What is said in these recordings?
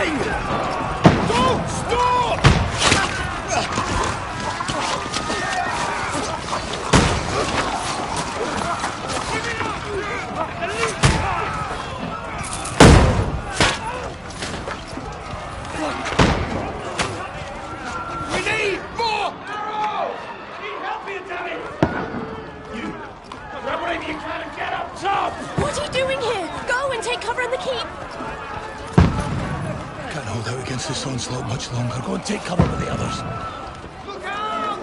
Don't stop! We need more! Need help here, damn it! You! Grab whatever you can and get up top! What are you doing here? Go and take cover in the keep! Can't hold out against this onslaught much longer. Go and take cover with the others. Look out!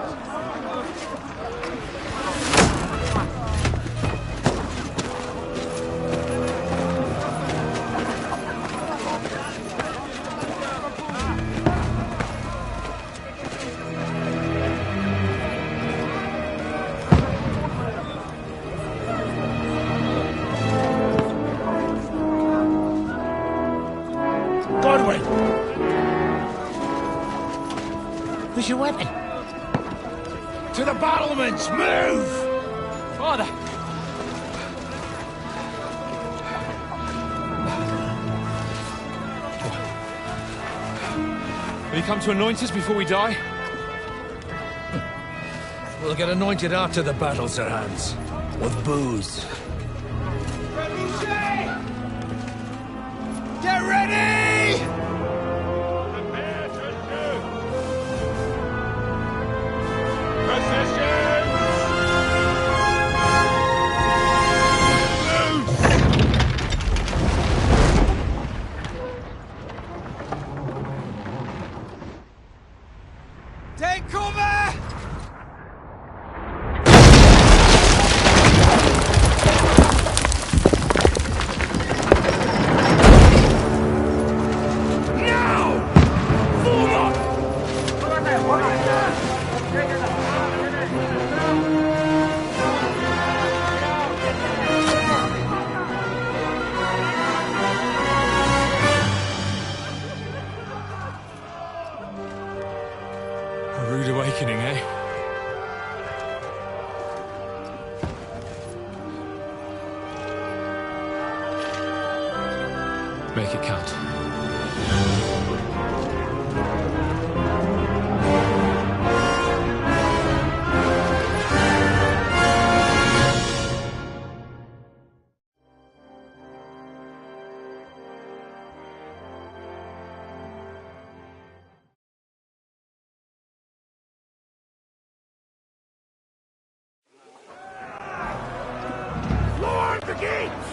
Godwin! Where's your weapon? To the battlements! Move! Father! Will you come to anoint us before we die? We'll get anointed after the battle, Sir Hans. With booze. Get ready! Prepare to shoot! Position! Take cover! A rude awakening, eh? Make it count. Lower the gates!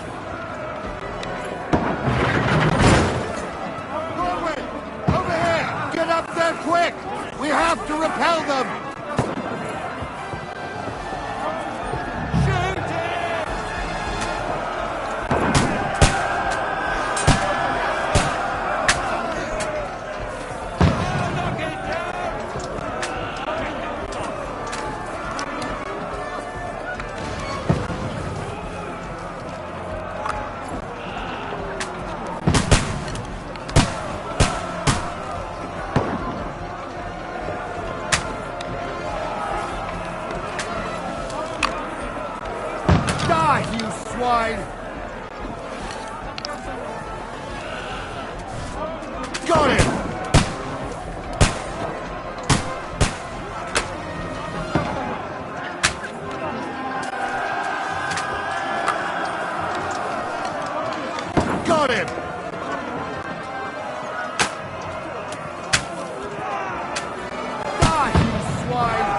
Norway! Over here! Get up there quick! We have to repel them! Shoot it! Knock it down! Die, you swine! Got him! Got him! Die, you swine!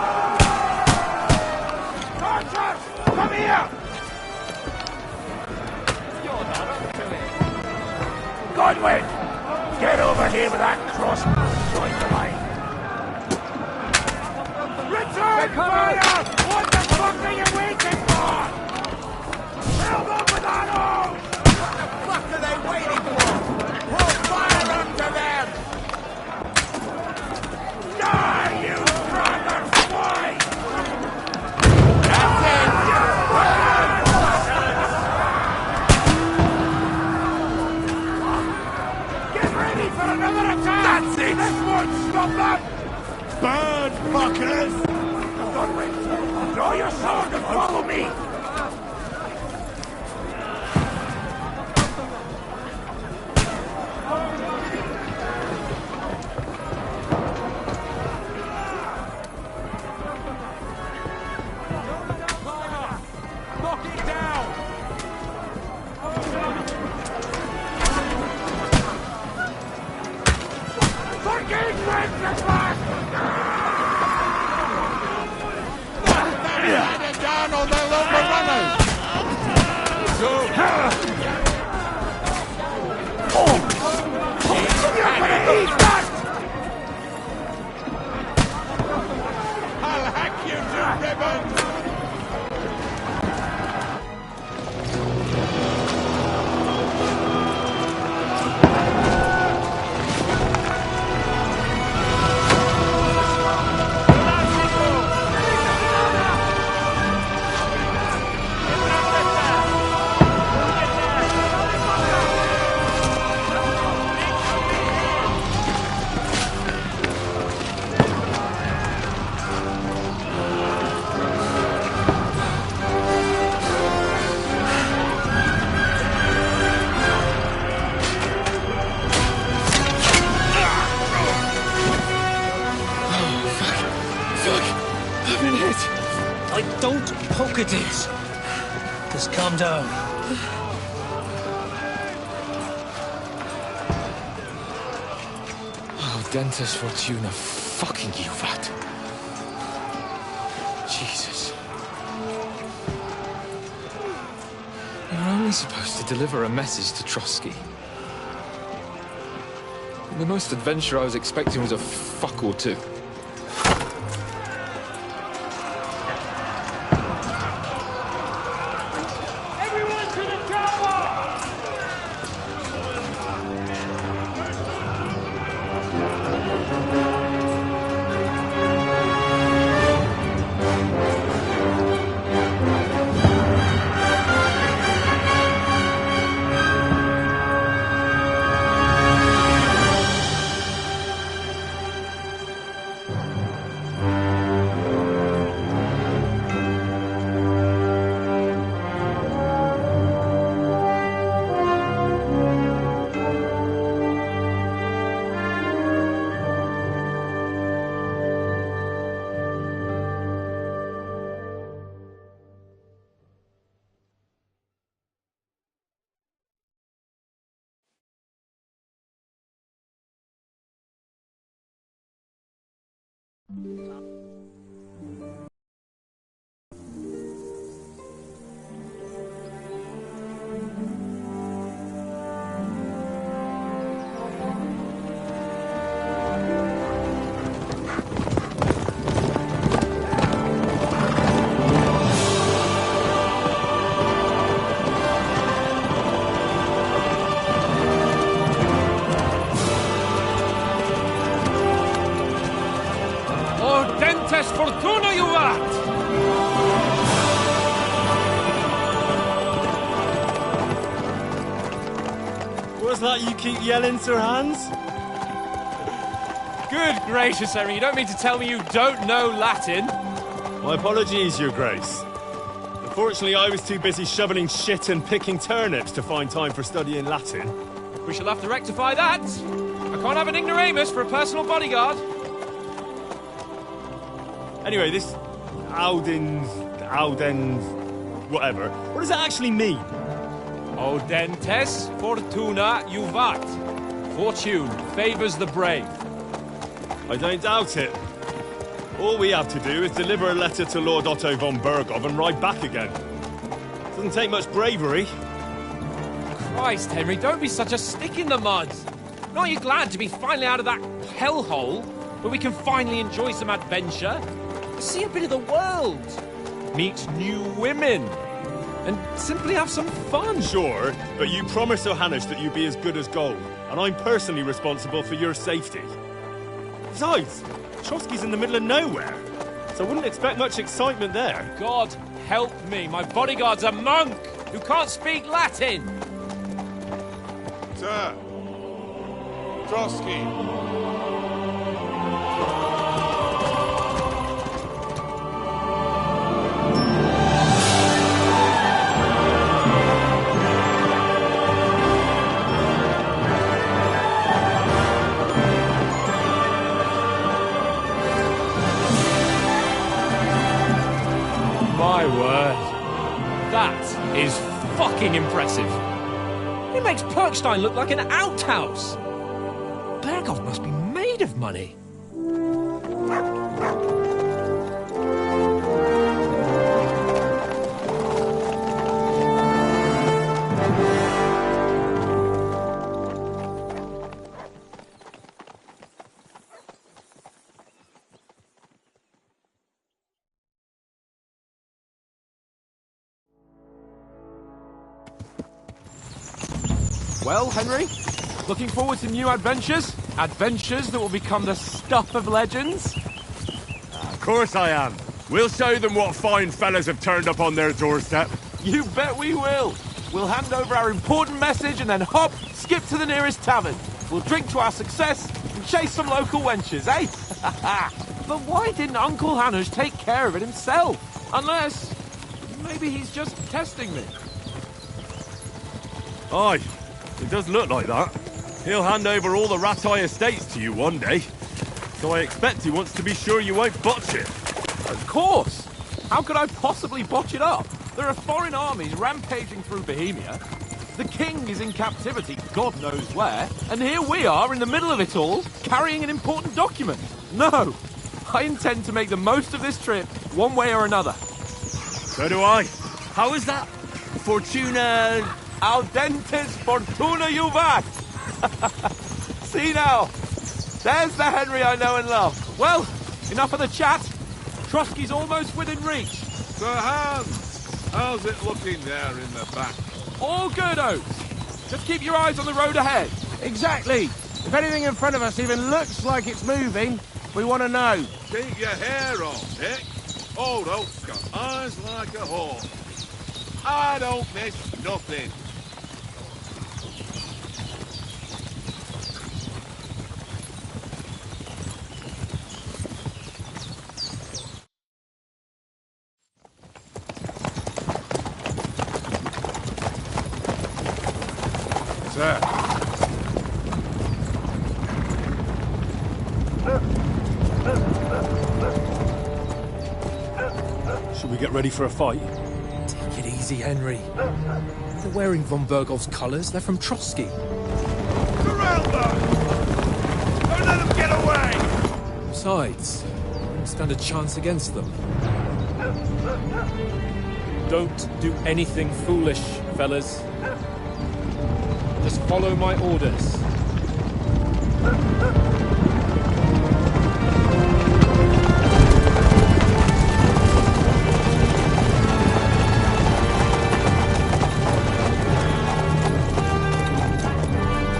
Archers! Come here! Godwin! Get over here with that crossbow! Join the line! Return fire! What the fuck are you waiting for? Fill them with arrows! What the fuck are they waiting for? Pour fire onto them! Die, you brother swine! That's it! Get ready for another attack! That's it! This won't stop them! Burn, fuckers! Godwin, draw your sword and follow me! fucking breakfast! They're down or they'll overrun us! I'll hack you to ribbons! Don't poke at it. Just calm down. Oh, Dentes Fortuna, fucking you, vat. Jesus. You're only supposed to deliver a message to Trotsky. The most adventure I was expecting was a fuck or two. Fortuna, you vat! What's that you keep yelling, Sir Hans? Good gracious, Henry, you don't mean to tell me you don't know Latin? My apologies, Your Grace. Unfortunately, I was too busy shoveling shit and picking turnips to find time for studying Latin. We shall have to rectify that. I can't have an ignoramus for a personal bodyguard. Anyway, this Audens, whatever. What does that actually mean? Audentes fortuna juvat. Fortune favours the brave. I don't doubt it. All we have to do is deliver a letter to Lord Otto von Bergov and ride back again. Doesn't take much bravery. Christ, Henry, don't be such a stick in the mud. Aren't you glad to be finally out of that hellhole where we can finally enjoy some adventure? See a bit of the world, meet new women, and simply have some fun. Sure, but you promised Johannes that you'd be as good as gold, and I'm personally responsible for your safety. Besides, Trotsky's in the middle of nowhere, so I wouldn't expect much excitement there. God help me, my bodyguard's a monk who can't speak Latin. Sir! Trotsky! My word. That is fucking impressive. It makes Perkstein look like an outhouse. Berghoff must be made of money. Well, Henry, looking forward to new adventures? Adventures that will become the stuff of legends? Of course I am. We'll show them what fine fellas have turned up on their doorstep. You bet we will. We'll hand over our important message and then hop, skip to the nearest tavern. We'll drink to our success and chase some local wenches, eh? But why didn't Uncle Hanush take care of it himself? Unless, maybe he's just testing me. Aye, it does look like that. He'll hand over all the Ratai estates to you one day. So I expect he wants to be sure you won't botch it. Of course! How could I possibly botch it up? There are foreign armies rampaging through Bohemia. The king is in captivity, God knows where, and here we are in the middle of it all, carrying an important document. No! I intend to make the most of this trip, one way or another. So do I. How is that? Fortuna... Audentes fortuna juvat! See now, there's the Henry I know and love. Well, enough of the chat. Trotsky's almost within reach. Sir Hans, how's it looking there in the back? All good, Oates. Just keep your eyes on the road ahead. Exactly. If anything in front of us even looks like it's moving, we want to know. Keep your hair on, Dick. Old Oak's got eyes like a hawk. I don't miss nothing. Sir. Should we get ready for a fight? Take it easy, Henry. They're wearing von Berghoff's colours. They're from Trotsky. Surround them! Don't let them get away! Besides, we don't stand a chance against them. Don't do anything foolish, fellas. Just follow my orders.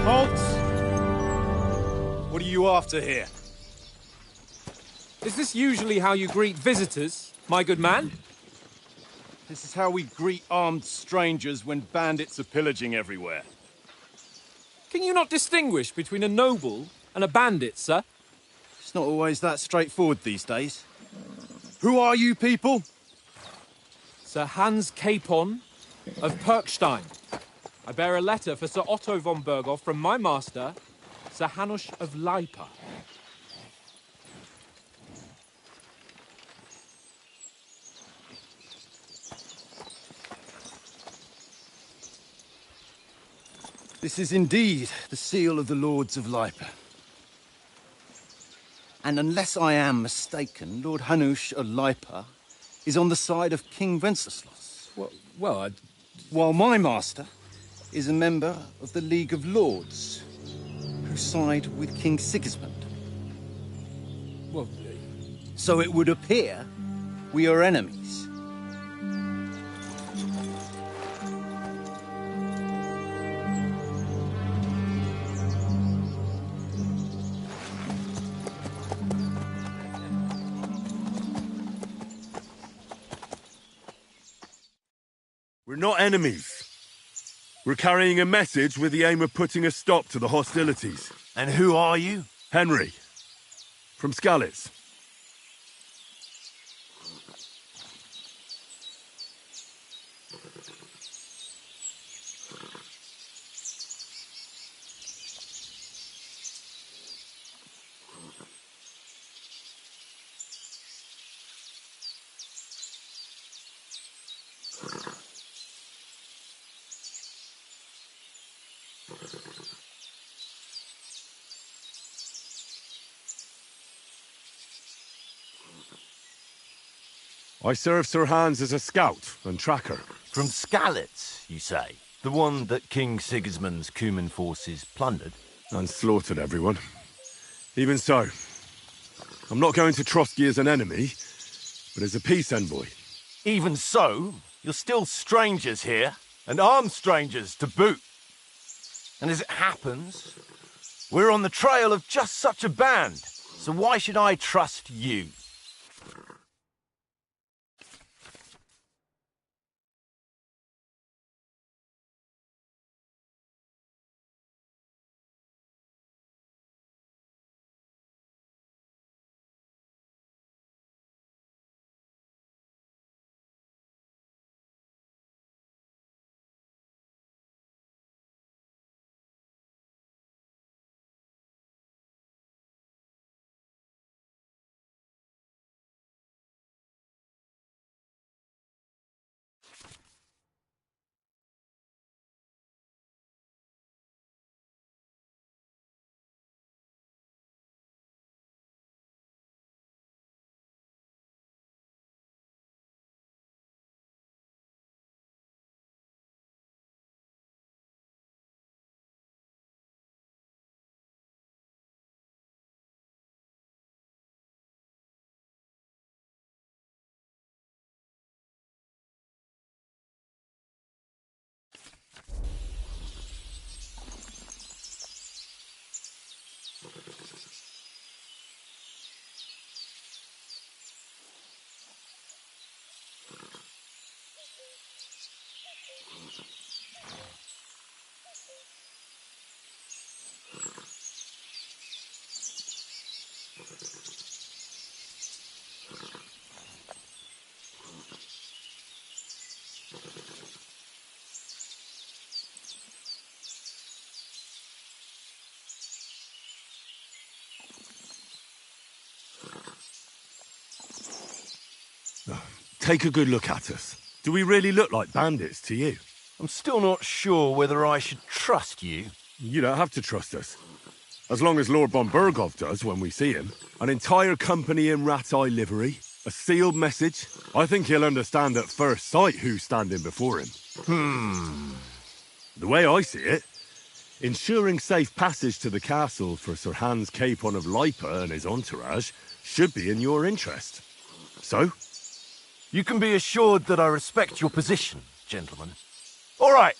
Halt! What are you after here? Is this usually how you greet visitors, my good man? This is how we greet armed strangers when bandits are pillaging everywhere. Can you not distinguish between a noble and a bandit, sir? It's not always that straightforward these days. Who are you people? Sir Hans Capon of Perkstein. I bear a letter for Sir Otto von Berghoff from my master, Sir Hanush of Lipa. This is indeed the seal of the Lords of Lipa. And unless I am mistaken, Lord Hanush of Lipa is on the side of King Wenceslas. Well, While my master is a member of the League of Lords, who side with King Sigismund. well, So it would appear we are enemies. We're not enemies. We're carrying a message with the aim of putting a stop to the hostilities. And who are you? Henry, from Skalitz. I serve Sir Hans as a scout and tracker. From Skalitz, you say? The one that King Sigismund's Cuman forces plundered? And slaughtered everyone. Even so, I'm not going to Trotsky as an enemy, but as a peace envoy. Even so, you're still strangers here, and armed strangers to boot. And as it happens, we're on the trail of just such a band, so why should I trust you? Take a good look at us. Do we really look like bandits to you? I'm still not sure whether I should trust you. You don't have to trust us. As long as Lord von Burgov does when we see him. An entire company in rat-eye livery. A sealed message. I think he'll understand at first sight who's standing before him. The way I see it, ensuring safe passage to the castle for Sir Hans Capon of Lipa and his entourage should be in your interest. So? You can be assured that I respect your position, gentlemen. All right.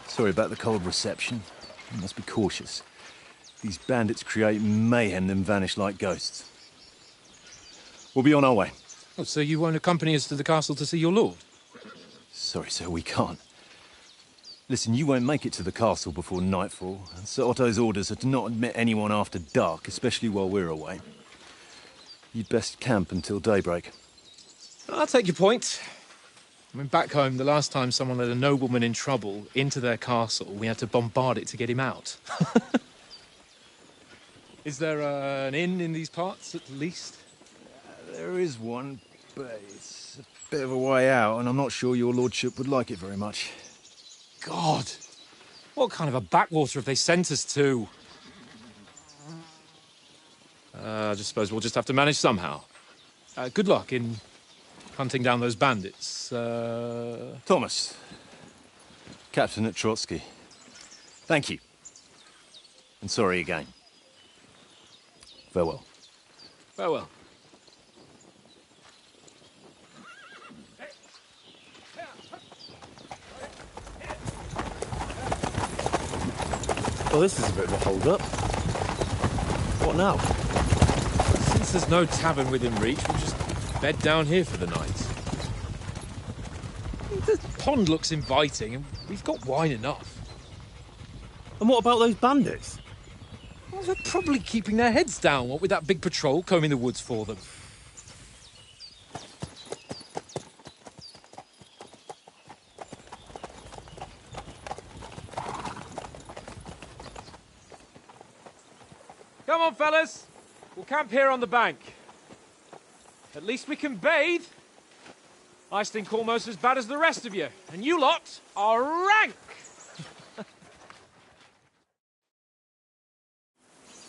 Sorry about the cold reception. You must be cautious. These bandits create mayhem, then vanish like ghosts. We'll be on our way. Oh, so you won't accompany us to the castle to see your lord? Sorry, sir, we can't. Listen, you won't make it to the castle before nightfall, and Sir Otto's orders are to not admit anyone after dark, especially while we're away. You'd best camp until daybreak. I'll take your point. I mean, back home, the last time someone let a nobleman in trouble into their castle, we had to bombard it to get him out. Is there an inn in these parts, at least? There is one, but it's a bit of a way out, and I'm not sure your lordship would like it very much. God! What kind of a backwater have they sent us to? I just suppose we'll just have to manage somehow. Good luck in hunting down those bandits. Thomas, captain at Trotsky. Thank you. And sorry again. Farewell. Farewell. Well, this is a bit of a hold-up. What now? Since there's no tavern within reach, we'll just bed down here for the night. The pond looks inviting, and we've got wine enough. And what about those bandits? Well, they're probably keeping their heads down, what with that big patrol combing the woods for them. Come on, fellas. We'll camp here on the bank. At least we can bathe. I stink almost as bad as the rest of you, and you lot are rank!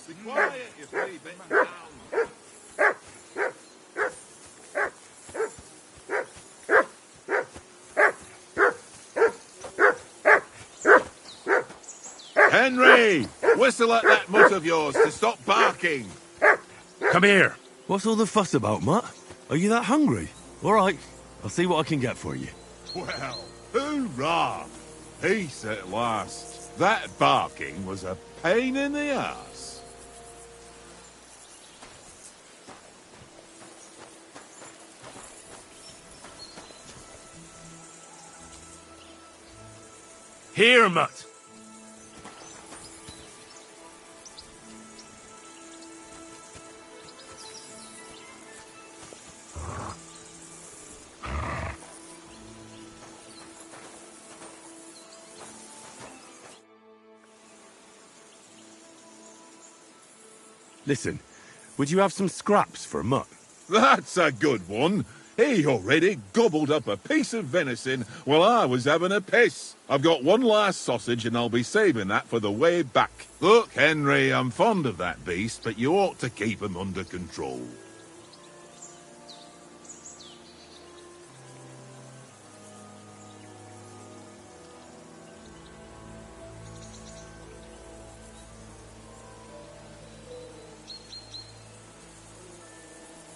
Be quiet, you three bit down. Henry! Whistle at that mutt of yours to stop barking. Come here. What's all the fuss about, Mutt? Are you that hungry? All right, I'll see what I can get for you. Well, hoorah! Peace at last. That barking was a pain in the arse. Here, Mutt. Listen, would you have some scraps for Mutt? That's a good one. He already gobbled up a piece of venison while I was having a piss. I've got one last sausage and I'll be saving that for the way back. Look, Henry, I'm fond of that beast, but you ought to keep him under control.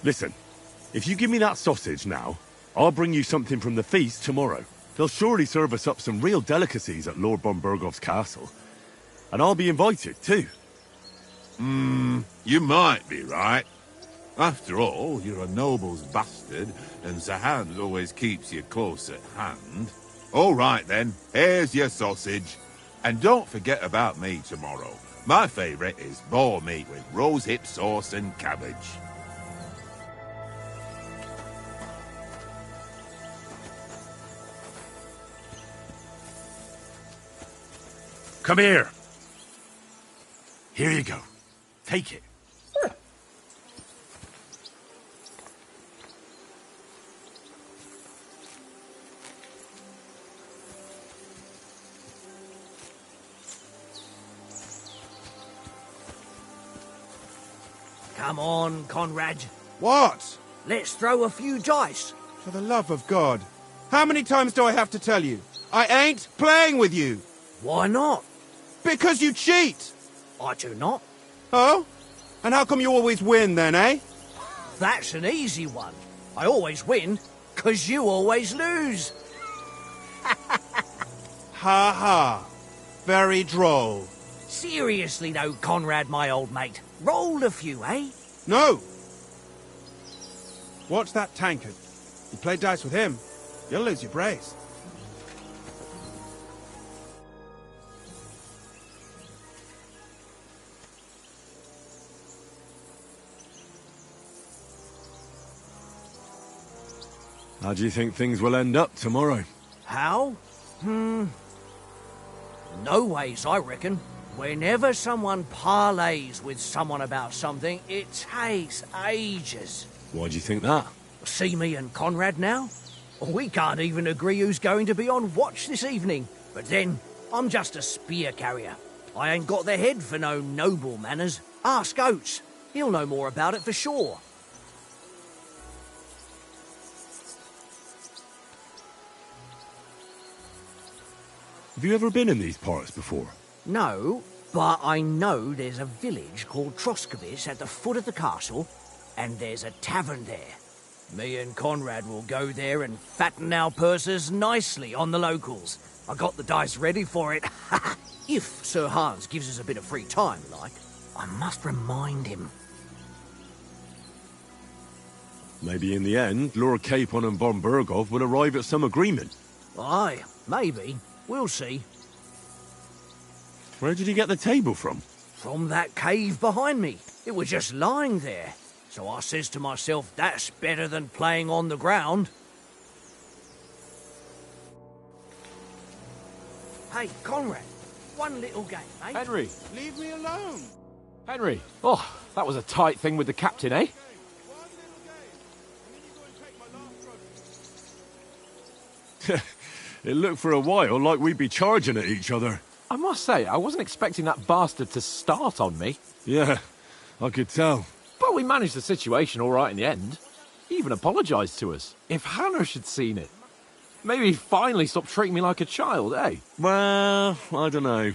Listen, if you give me that sausage now, I'll bring you something from the feast tomorrow. They'll surely serve us up some real delicacies at Lord von Bergov's castle. And I'll be invited, too. You might be right. After all, you're a noble's bastard, and Sir Hans always keeps you close at hand. All right, then, here's your sausage. And don't forget about me tomorrow. My favourite is boar meat with rosehip sauce and cabbage. Come here. Here you go. Take it. Come on, Conrad. What? Let's throw a few dice. For the love of God. How many times do I have to tell you? I ain't playing with you. Why not? Because you cheat. I do not. Oh? And how come you always win then, eh? That's an easy one. I always win, 'cause you always lose. Ha ha. Very droll. Seriously though, Conrad, my old mate. Roll a few, eh? No. Watch that tankard. You play dice with him, you'll lose your brace. How do you think things will end up tomorrow? How? No ways, I reckon. Whenever someone parleys with someone about something, it takes ages. Why do you think that? See me and Conrad now? We can't even agree who's going to be on watch this evening. But then, I'm just a spear carrier. I ain't got the head for no noble manners. Ask Oates. He'll know more about it for sure. Have you ever been in these parts before? No, but I know there's a village called Troskovitz at the foot of the castle, and there's a tavern there. Me and Conrad will go there and fatten our purses nicely on the locals. I got the dice ready for it. If Sir Hans gives us a bit of free time, like. I must remind him. Maybe in the end, Lord Capon and von Bergov will arrive at some agreement. Aye, maybe. We'll see. Where did you get the table from? From that cave behind me. It was just lying there. So I says to myself, that's better than playing on the ground. Hey, Conrad, one little game, eh? Henry. Leave me alone. Henry. Oh, that was a tight thing with the captain, eh? It looked for a while like we'd be charging at each other. I must say, I wasn't expecting that bastard to start on me. Yeah, I could tell. But we managed the situation all right in the end. He even apologised to us. If Hannah had seen it. Maybe he'd finally stop treating me like a child, eh? Well, I don't know.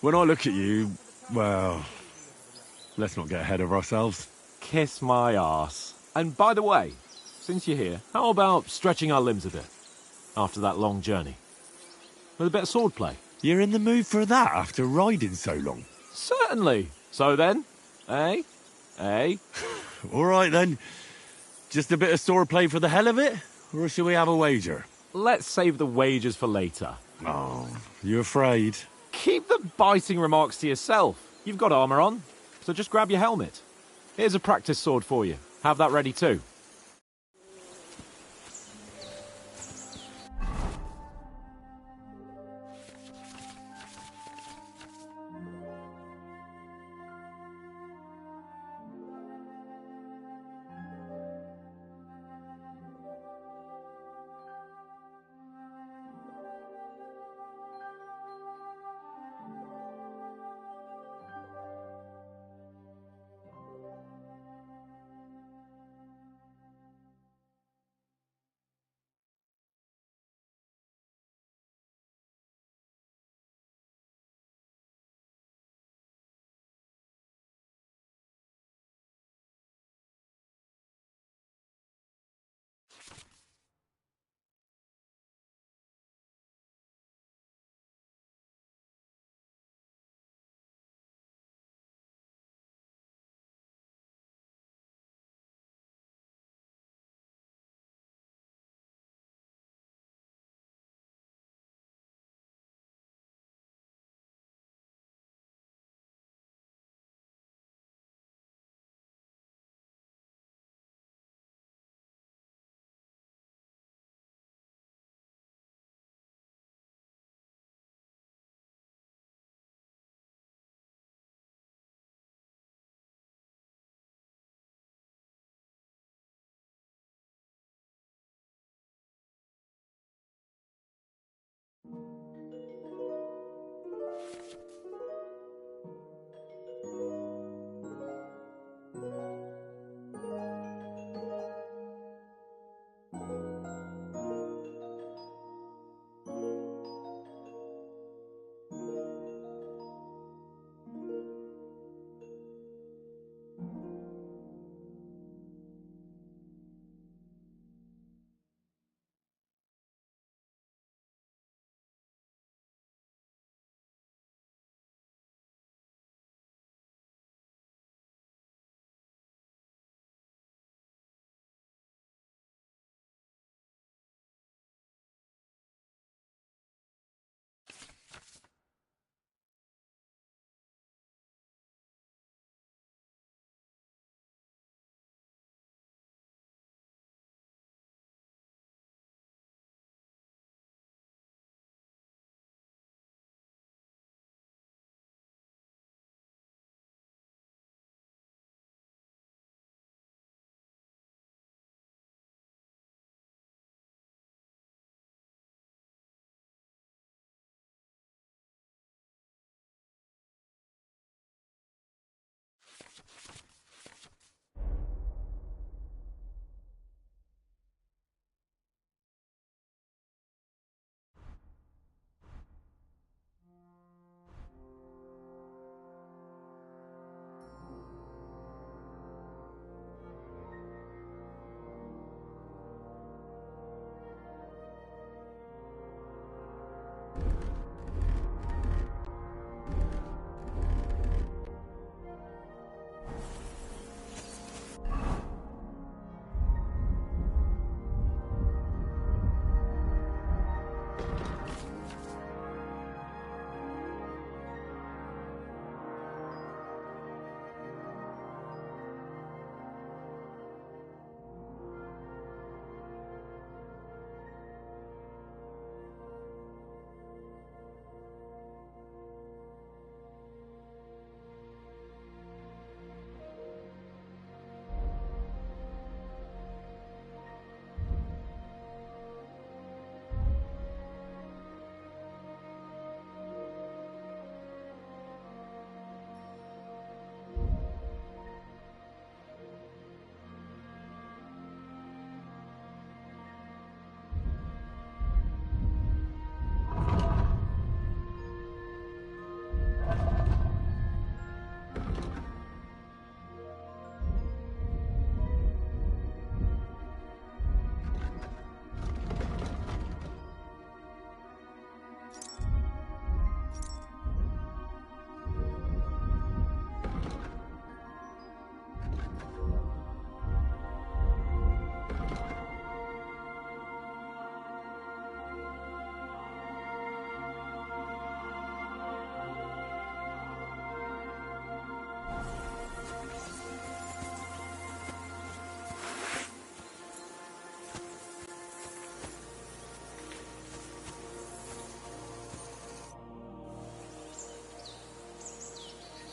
When I look at you, well, let's not get ahead of ourselves. Kiss my arse. And by the way, since you're here, how about stretching our limbs a bit? After that long journey. With a bit of swordplay. You're in the mood for that after riding so long? Certainly. So then, eh? Eh? All right then. Just a bit of swordplay for the hell of it? Or shall we have a wager? Let's save the wagers for later. Oh, you afraid? Keep the biting remarks to yourself. You've got armour on, so just grab your helmet. Here's a practice sword for you. Have that ready too.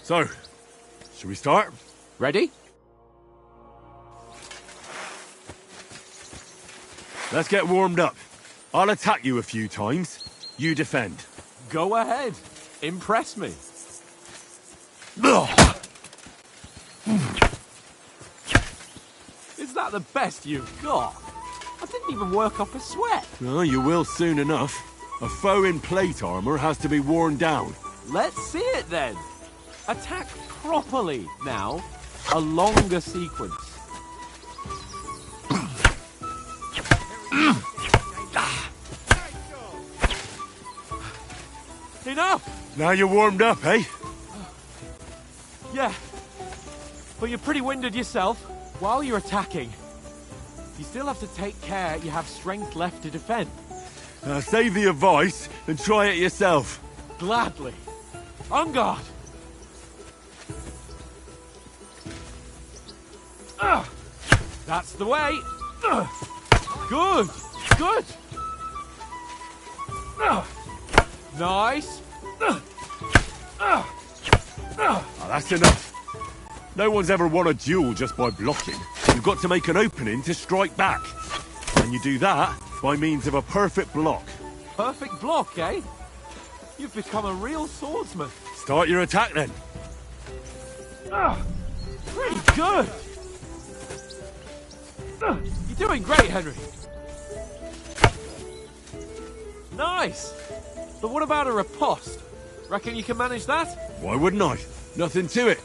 So, should we start? Ready? Let's get warmed up. I'll attack you a few times. You defend. Go ahead. Impress me. Is that the best you've got? I didn't even work off a sweat. Oh, you will soon enough. A foe in plate armor has to be worn down. Let's see it then. Attack properly now. A longer sequence. Enough! Now you're warmed up, eh? Yeah. But you're pretty winded yourself. While you're attacking, you still have to take care you have strength left to defend. Save the advice and try it yourself. Gladly. On guard. That's the way. Good. Good. Nice. That's enough. No one's ever won a duel just by blocking. You've got to make an opening to strike back. And you do that by means of a perfect block. Perfect block, eh? You've become a real swordsman. Start your attack then. Pretty good. You're doing great, Henry. Nice. But what about a riposte? Reckon you can manage that? Why wouldn't I? Nothing to it.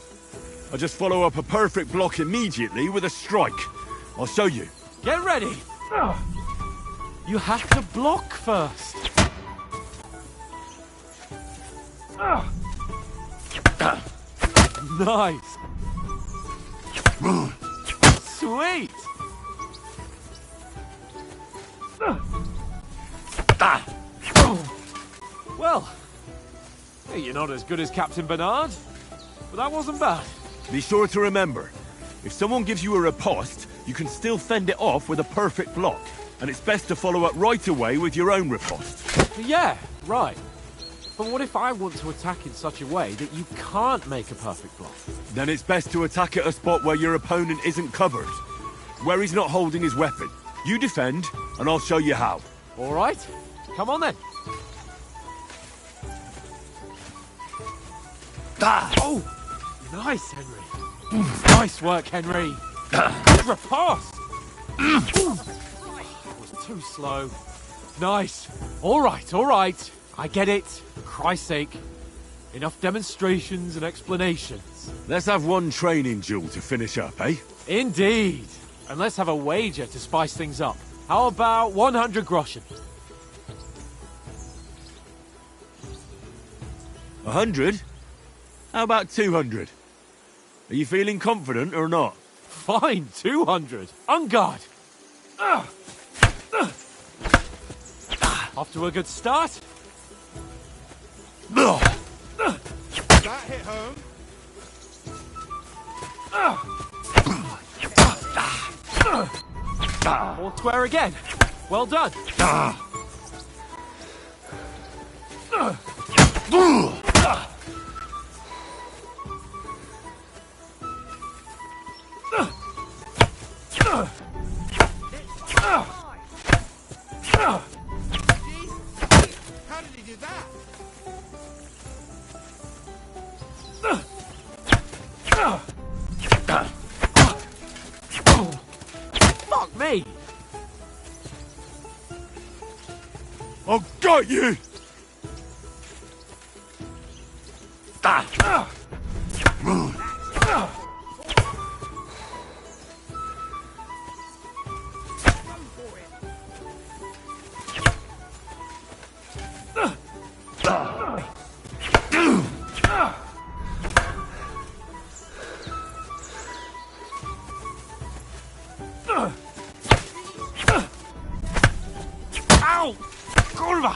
I just follow up a perfect block immediately with a strike. I'll show you. Get ready. You have to block first. Nice. Sweet. Well, you're not as good as Captain Bernard, but that wasn't bad. Be sure to remember, if someone gives you a riposte, you can still fend it off with a perfect block. And it's best to follow up right away with your own riposte. Yeah, right. But what if I want to attack in such a way that you can't make a perfect block? Then it's best to attack at a spot where your opponent isn't covered. Where he's not holding his weapon. You defend, and I'll show you how. All right. Come on then. Oh! Nice, Henry. Nice work, Henry. Good riposte. That was too slow. Nice. All right. I get it. For Christ's sake. Enough demonstrations and explanations. Let's have one training duel to finish up, eh? Indeed. And let's have a wager to spice things up. How about 100 groschen? 100? How about 200? Are you feeling confident or not? Fine, 200. On guard. Off to a good start. That hit home. All square again. Well done. How did he do that? Fuck me. I've got you! Ow! Kurwa!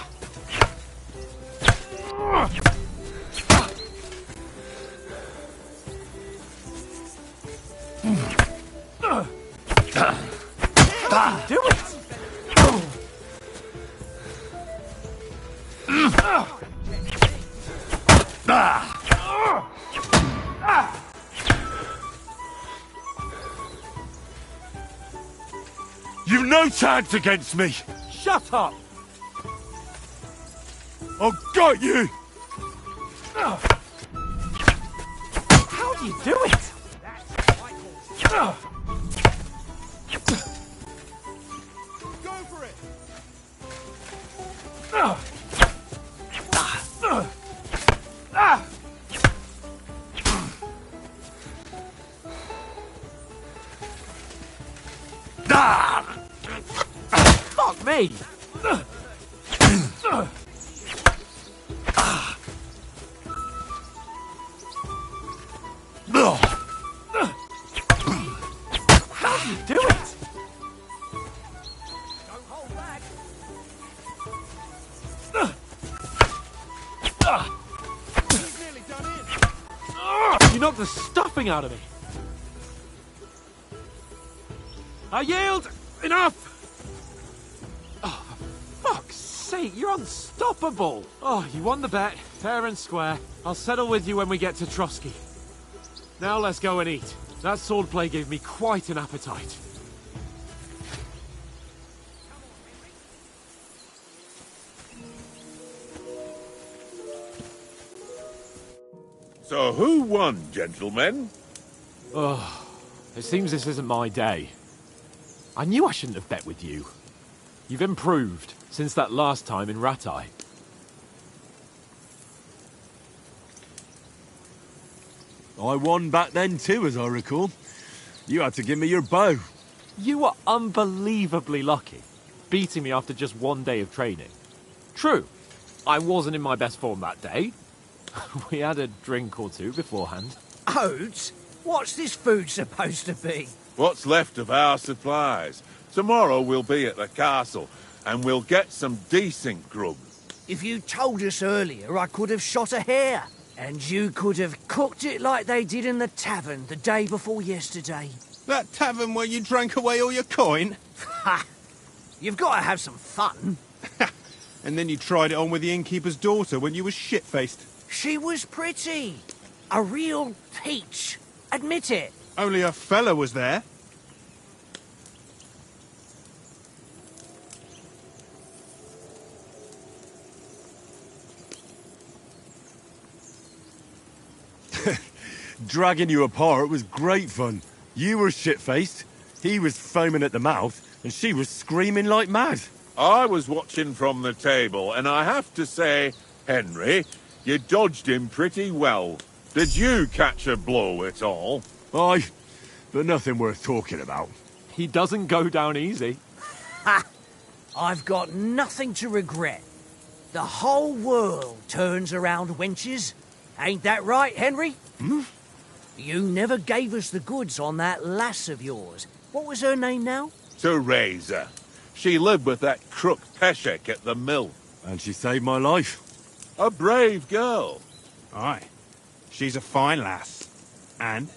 Do it! You've no chance against me! Shut up! I've got you! How do you do it? Go for it! Fuck me! How do you do it? Don't hold back. He's nearly done in. You knocked the stuffing out of me. I yield! Enough! Oh, for fuck's sake, you're unstoppable! Oh, you won the bet, fair and square. I'll settle with you when we get to Trotsky. Now let's go and eat. That swordplay gave me quite an appetite. So who won, gentlemen? Oh, it seems this isn't my day. I knew I shouldn't have bet with you. You've improved since that last time in Ratai. I won back then too, as I recall. You had to give me your bow. You were unbelievably lucky, beating me after just one day of training. True, I wasn't in my best form that day. We had a drink or two beforehand. Oates? What's this food supposed to be? What's left of our supplies. Tomorrow we'll be at the castle, and we'll get some decent grub. If you told us earlier, I could have shot a hare. And you could have cooked it like they did in the tavern the day before yesterday. That tavern where you drank away all your coin? Ha! You've got to have some fun. And then you tried it on with the innkeeper's daughter when you were shit-faced. She was pretty. A real peach. Admit it. Only a fella was there. Dragging you apart was great fun. You were shit-faced, he was foaming at the mouth, and she was screaming like mad. I was watching from the table, and I have to say, Henry, you dodged him pretty well. Did you catch a blow at all? Aye, but nothing worth talking about. He doesn't go down easy. Ha! I've got nothing to regret. The whole world turns around wenches. Ain't that right, Henry? Hmm? You never gave us the goods on that lass of yours. What was her name now? Teresa. She lived with that crook Peshek at the mill. And she saved my life. A brave girl. Aye. She's a fine lass. And?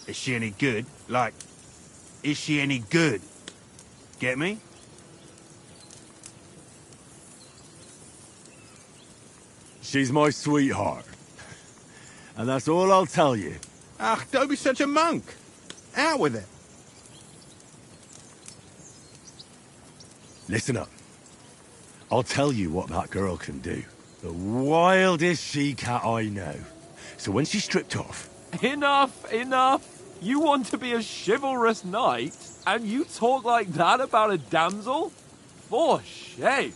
Is she any good? Like, is she any good? Get me? She's my sweetheart. And that's all I'll tell you. Ah, don't be such a monk. Out with it. Listen up. I'll tell you what that girl can do. The wildest she-cat I know. So when she's stripped off... Enough, enough. You want to be a chivalrous knight, and you talk like that about a damsel? For shame.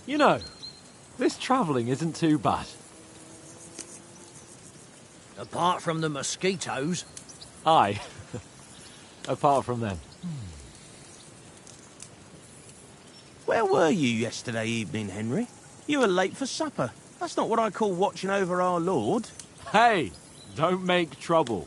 You know, this travelling isn't too bad. Apart from the mosquitoes. Aye. Apart from them. Where were you yesterday evening, Henry? You were late for supper. That's not what I call watching over our Lord. Hey, don't make trouble.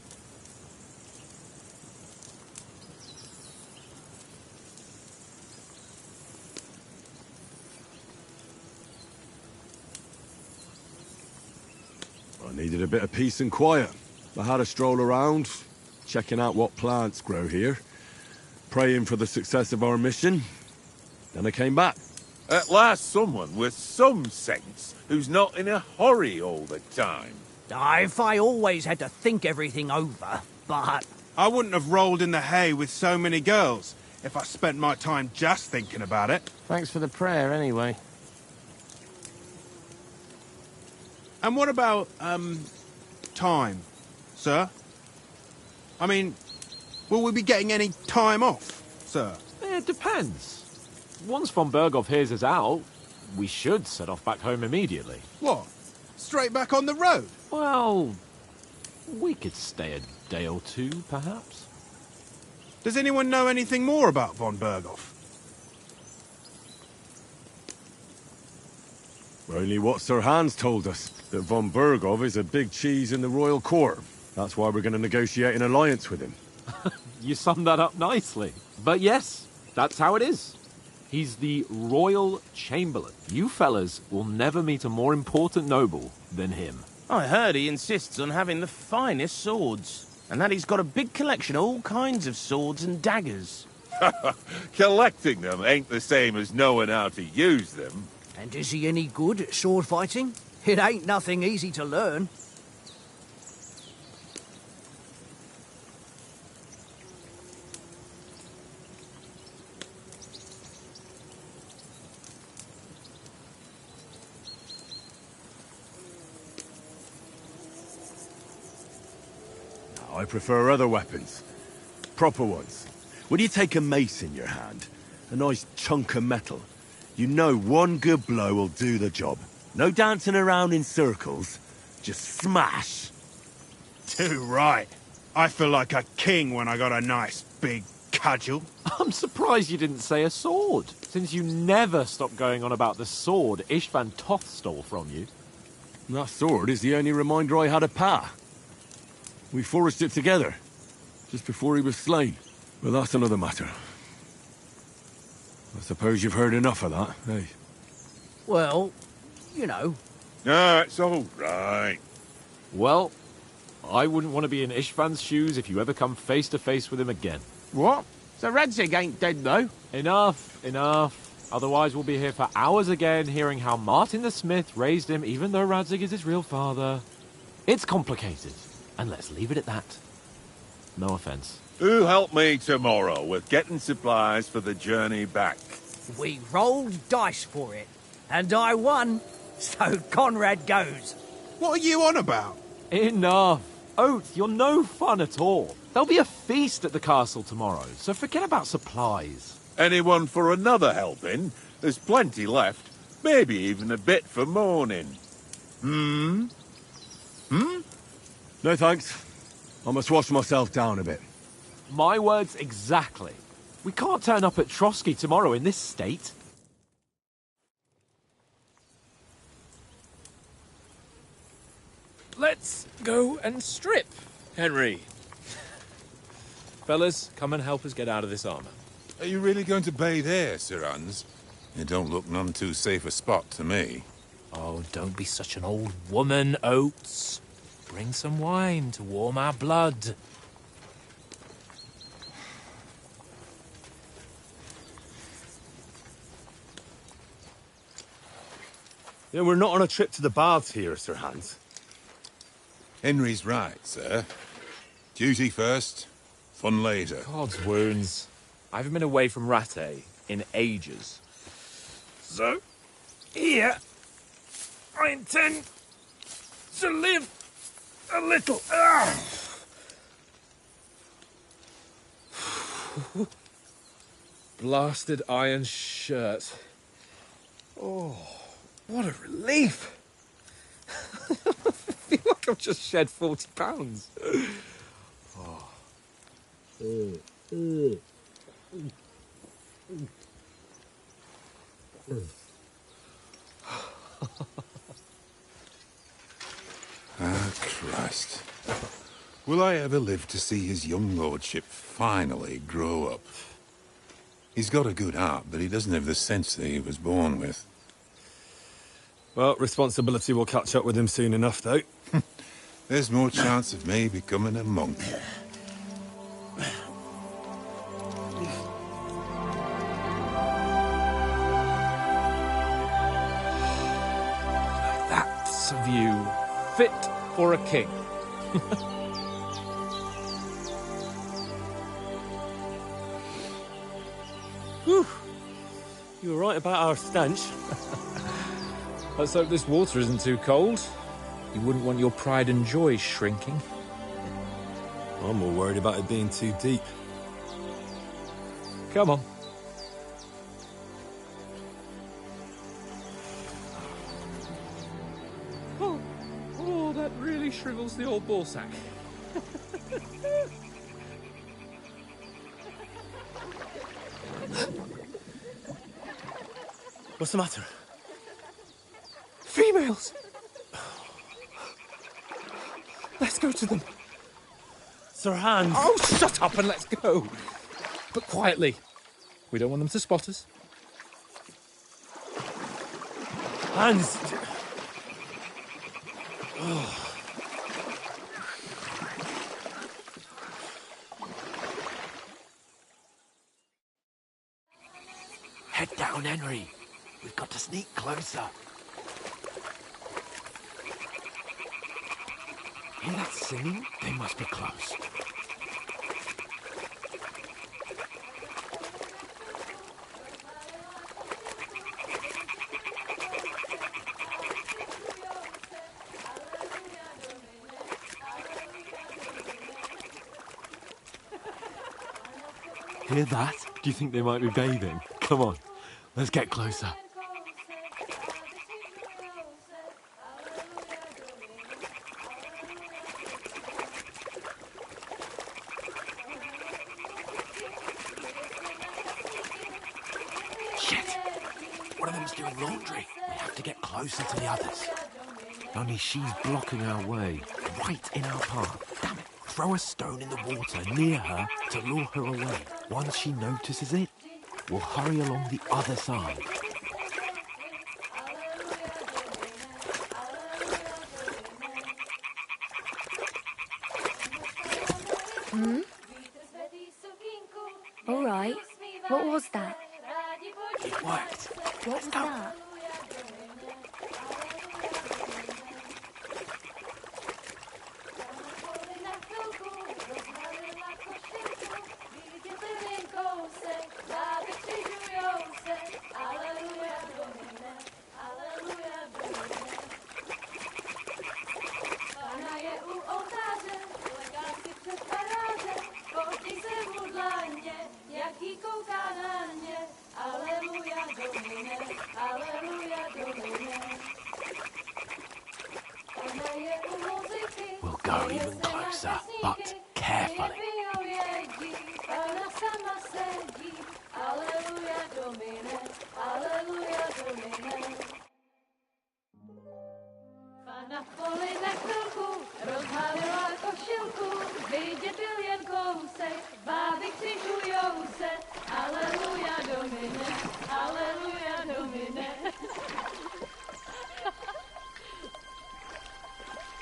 I needed a bit of peace and quiet. I had a stroll around, checking out what plants grow here, praying for the success of our mission. Then I came back. At last someone with some sense who's not in a hurry all the time. If I always had to think everything over, but... I wouldn't have rolled in the hay with so many girls if I spent my time just thinking about it. Thanks for the prayer, anyway. And what about, time, sir? I mean, will we be getting any time off, sir? It depends. Once von Berghoff hears us out, we should set off back home immediately. What? Straight back on the road? Well, we could stay a day or two, perhaps. Does anyone know anything more about von Berghoff? Only what Sir Hans told us, that von Berghoff is a big cheese in the royal court. That's why we're going to negotiate an alliance with him. You summed that up nicely. But yes, that's how it is. He's the Royal Chamberlain. You fellas will never meet a more important noble than him. I heard he insists on having the finest swords, and that he's got a big collection of all kinds of swords and daggers. Collecting them ain't the same as knowing how to use them. And is he any good at sword fighting? It ain't nothing easy to learn. I prefer other weapons. Proper ones. When you take a mace in your hand, a nice chunk of metal, you know one good blow will do the job. No dancing around in circles. Just smash. Too right. I feel like a king when I got a nice big cudgel. I'm surprised you didn't say a sword, since you never stop going on about the sword Ishvan Toth stole from you. That sword is the only reminder I had of Pa. We forged it together, just before he was slain. But that's another matter. I suppose you've heard enough of that, eh? Well, you know. No, it's all right. Well, I wouldn't want to be in Ishvan's shoes if you ever come face to face with him again. What? So Radzig ain't dead, though? Enough, enough. Otherwise we'll be here for hours again hearing how Martin the Smith raised him even though Radzig is his real father. It's complicated, and let's leave it at that. No offense. Who help me tomorrow with getting supplies for the journey back? We rolled dice for it, and I won, so Conrad goes. What are you on about? Enough. Oath, you're no fun at all. There'll be a feast at the castle tomorrow, so forget about supplies. Anyone for another helping? There's plenty left. Maybe even a bit for morning. Hmm? No thanks. I must wash myself down a bit. My words exactly. We can't turn up at Trotsky tomorrow in this state. Let's go and strip, Henry. Fellas, come and help us get out of this armor. Are you really going to bathe here, Sir Hans? It don't look none too safe a spot to me. Oh, don't be such an old woman, Oates. Bring some wine to warm our blood. Yeah, we're not on a trip to the baths here, Sir Hans. Henry's right, sir. Duty first, fun later. God's wounds. I haven't been away from Rattay in ages. So, here, I intend to live a little. Blasted iron shirt. Oh, what a relief. I feel like I've just shed 40 pounds. Oh. Ah, Christ. Will I ever live to see his young lordship finally grow up? He's got a good heart, but he doesn't have the sense that he was born with. Well, responsibility will catch up with him soon enough, though. There's more chance of me becoming a monk. That's a view fit for a king. Whew. You were right about our stench. Let's hope this water isn't too cold. You wouldn't want your pride and joy shrinking. I'm more worried about it being too deep. Come on. Oh, that really shrivels the old ball sack. What's the matter? Females! Let's go to them. Sir Hans! Oh, shut up and let's go. But quietly. We don't want them to spot us. Hans! Oh. Head down, Henry. We've got to sneak closer. Hear that singing? They must be close. Hear that? Do you think they might be bathing? Come on, let's get closer. Shit! One of them's doing laundry. We have to get closer to the others. Only she's blocking our way, right in our path. Damn it! Throw a stone in the water near her to lure her away. Once she notices it, we'll hurry along the other side. Hmm? All right. What was that? It worked. What was that? We'll go even closer, but carefully. Na poli na chvilku rozhalila košilku, vidět byl jen kousek, báby křižujou se, aleluja Domine, aleluja Domine.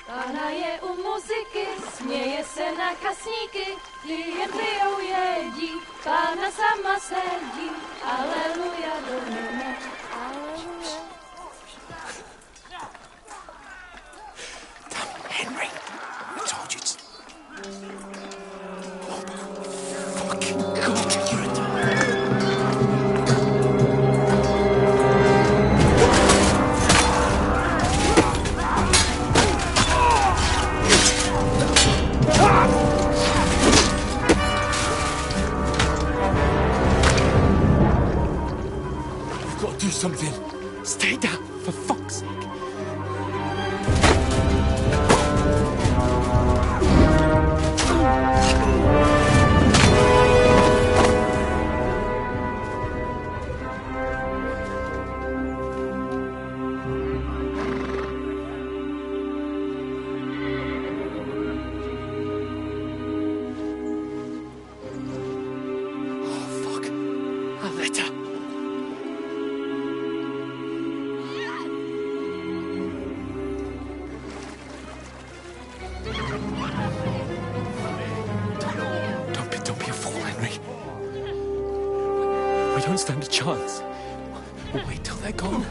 Pána je u muziky, směje se na kasníky, ty jen pijou jedí, Pána sama sedí, aleluja Domine, aleluja. Henry, I told you to... Oh, fucking God, you're a... We've got to do something. Stay down, for fuck's sake. Don't be a fool, Henry. We don't stand a chance. We'll wait till they're gone,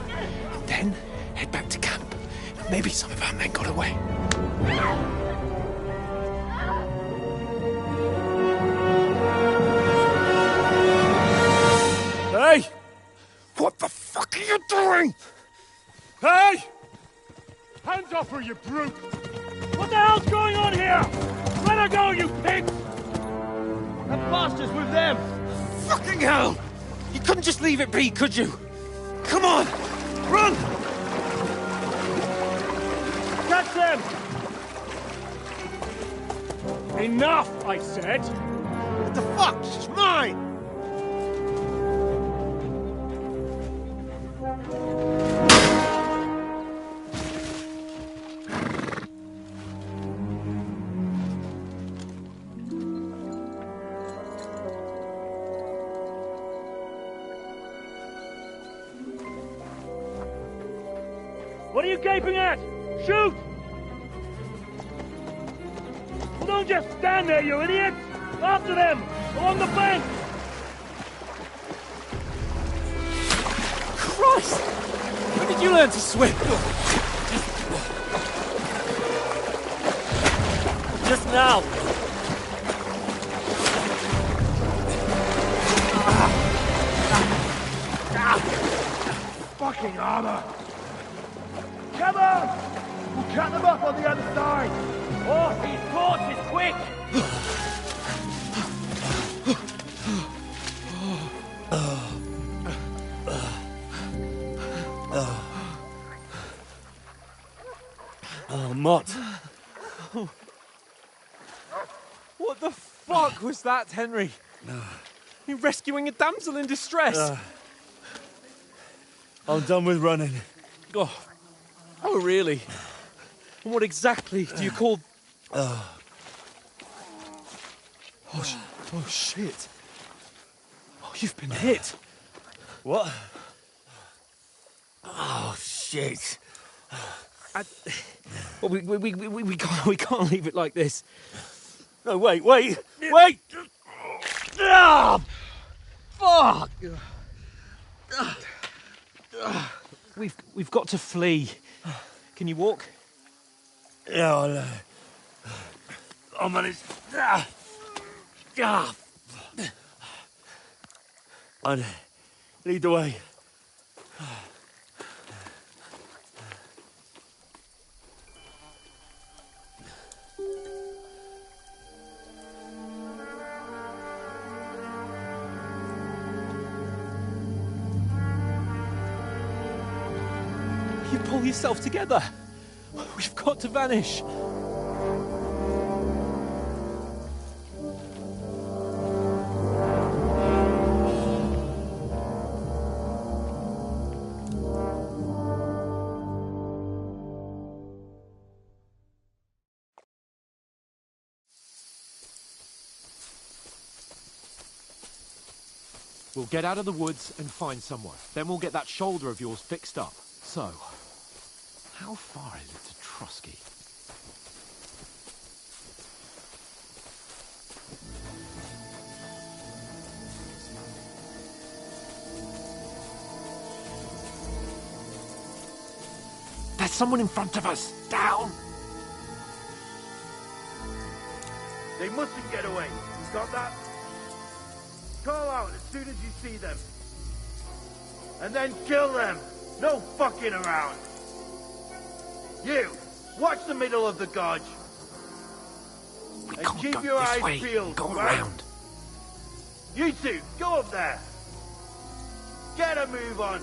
and then head back to camp. Maybe some of our men got away. you brute! What the hell's going on here? Let her go, you pigs! That bastard's with them! Fucking hell! You couldn't just leave it be, could you? Come on! Run! Catch them! Enough, I said! What the fuck? She's mine! What are you gaping at? Shoot! Well, don't just stand there, you idiot! After them! Along the bank! Christ! When did you learn to swim? Just now! Fucking armor! Come on! We'll cut them up on the other side! Oh, these torches, quick! Oh, Mott. What the fuck was that, Henry? You rescuing a damsel in distress? I'm done with running. Oh, really? And what exactly do you call... Oh, shit. Oh, you've been hit. What? Oh, shit. Well, we can't leave it like this. No, wait! Ah! Fuck! We've got to flee. Can you walk? Yeah, I'll manage. I'd lead the way. You pull yourself together. We've got to vanish. We'll get out of the woods and find somewhere. Then we'll get that shoulder of yours fixed up. So, how far is it to Trotsky? There's someone in front of us! Down! They mustn't get away. Got that? Call out as soon as you see them. And then kill them. No fucking around. You, watch the middle of the gorge. And keep your eyes peeled. Go around. You two, go up there. Get a move on.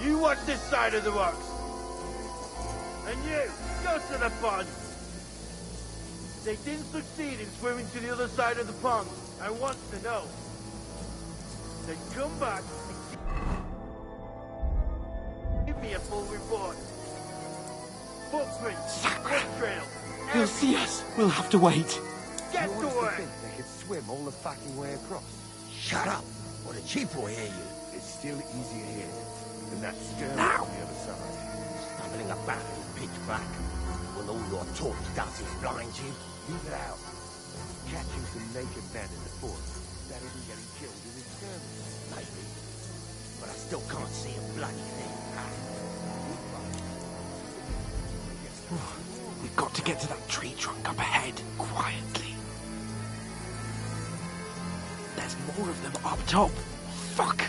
You watch this side of the rocks. And you, go to the pond. They didn't succeed in swimming to the other side of the pond. I want to know. Then come back and give me a full report. Footprints, foot trail. They'll see us. We'll have to wait. Get to work. They could swim all the fucking way across. Shut up, or the chief will hear you. It's still easier here than that stern Now. on the other side. Stumbling about in pitch black. When all your torch does is blind you. Leave it out. Catching some naked men in the forest. Better than getting killed in his skirmish. Maybe. But I still can't see a bloody thing. We've got to get to that tree trunk up ahead, quietly. There's more of them up top. Fuck!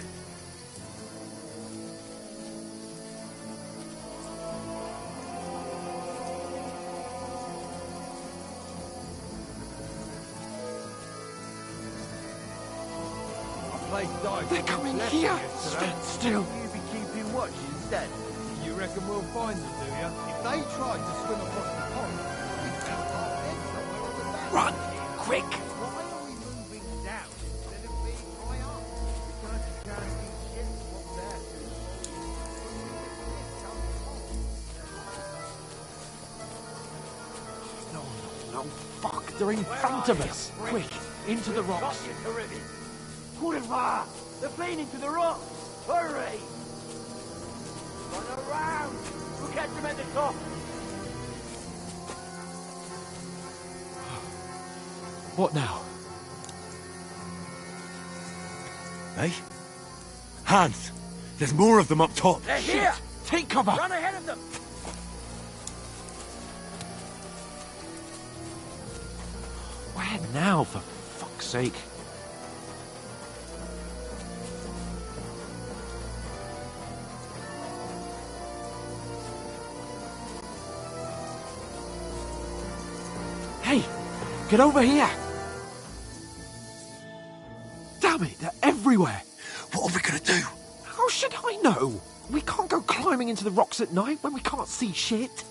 place died. They're coming here! Stand still! You be keeping watch instead. You reckon we'll find them, do you? If they tried to swim across the pond, we'd found our heads somewhere on the bank. Run! Quick! Why are we moving down instead of being high up? Because you can't see shit from up there. No, fuck! They're in front of us! Quick! Into the rocks! They're playing into the rocks! Hurry! Run around! We'll catch them at the top! What now? Hey? Hans! There's more of them up top! They're here! Take cover! Run ahead of them! Where now, for fuck's sake? Hey! Get over here! Damn it, they're everywhere! What are we gonna do? How should I know? We can't go climbing into the rocks at night when we can't see shit.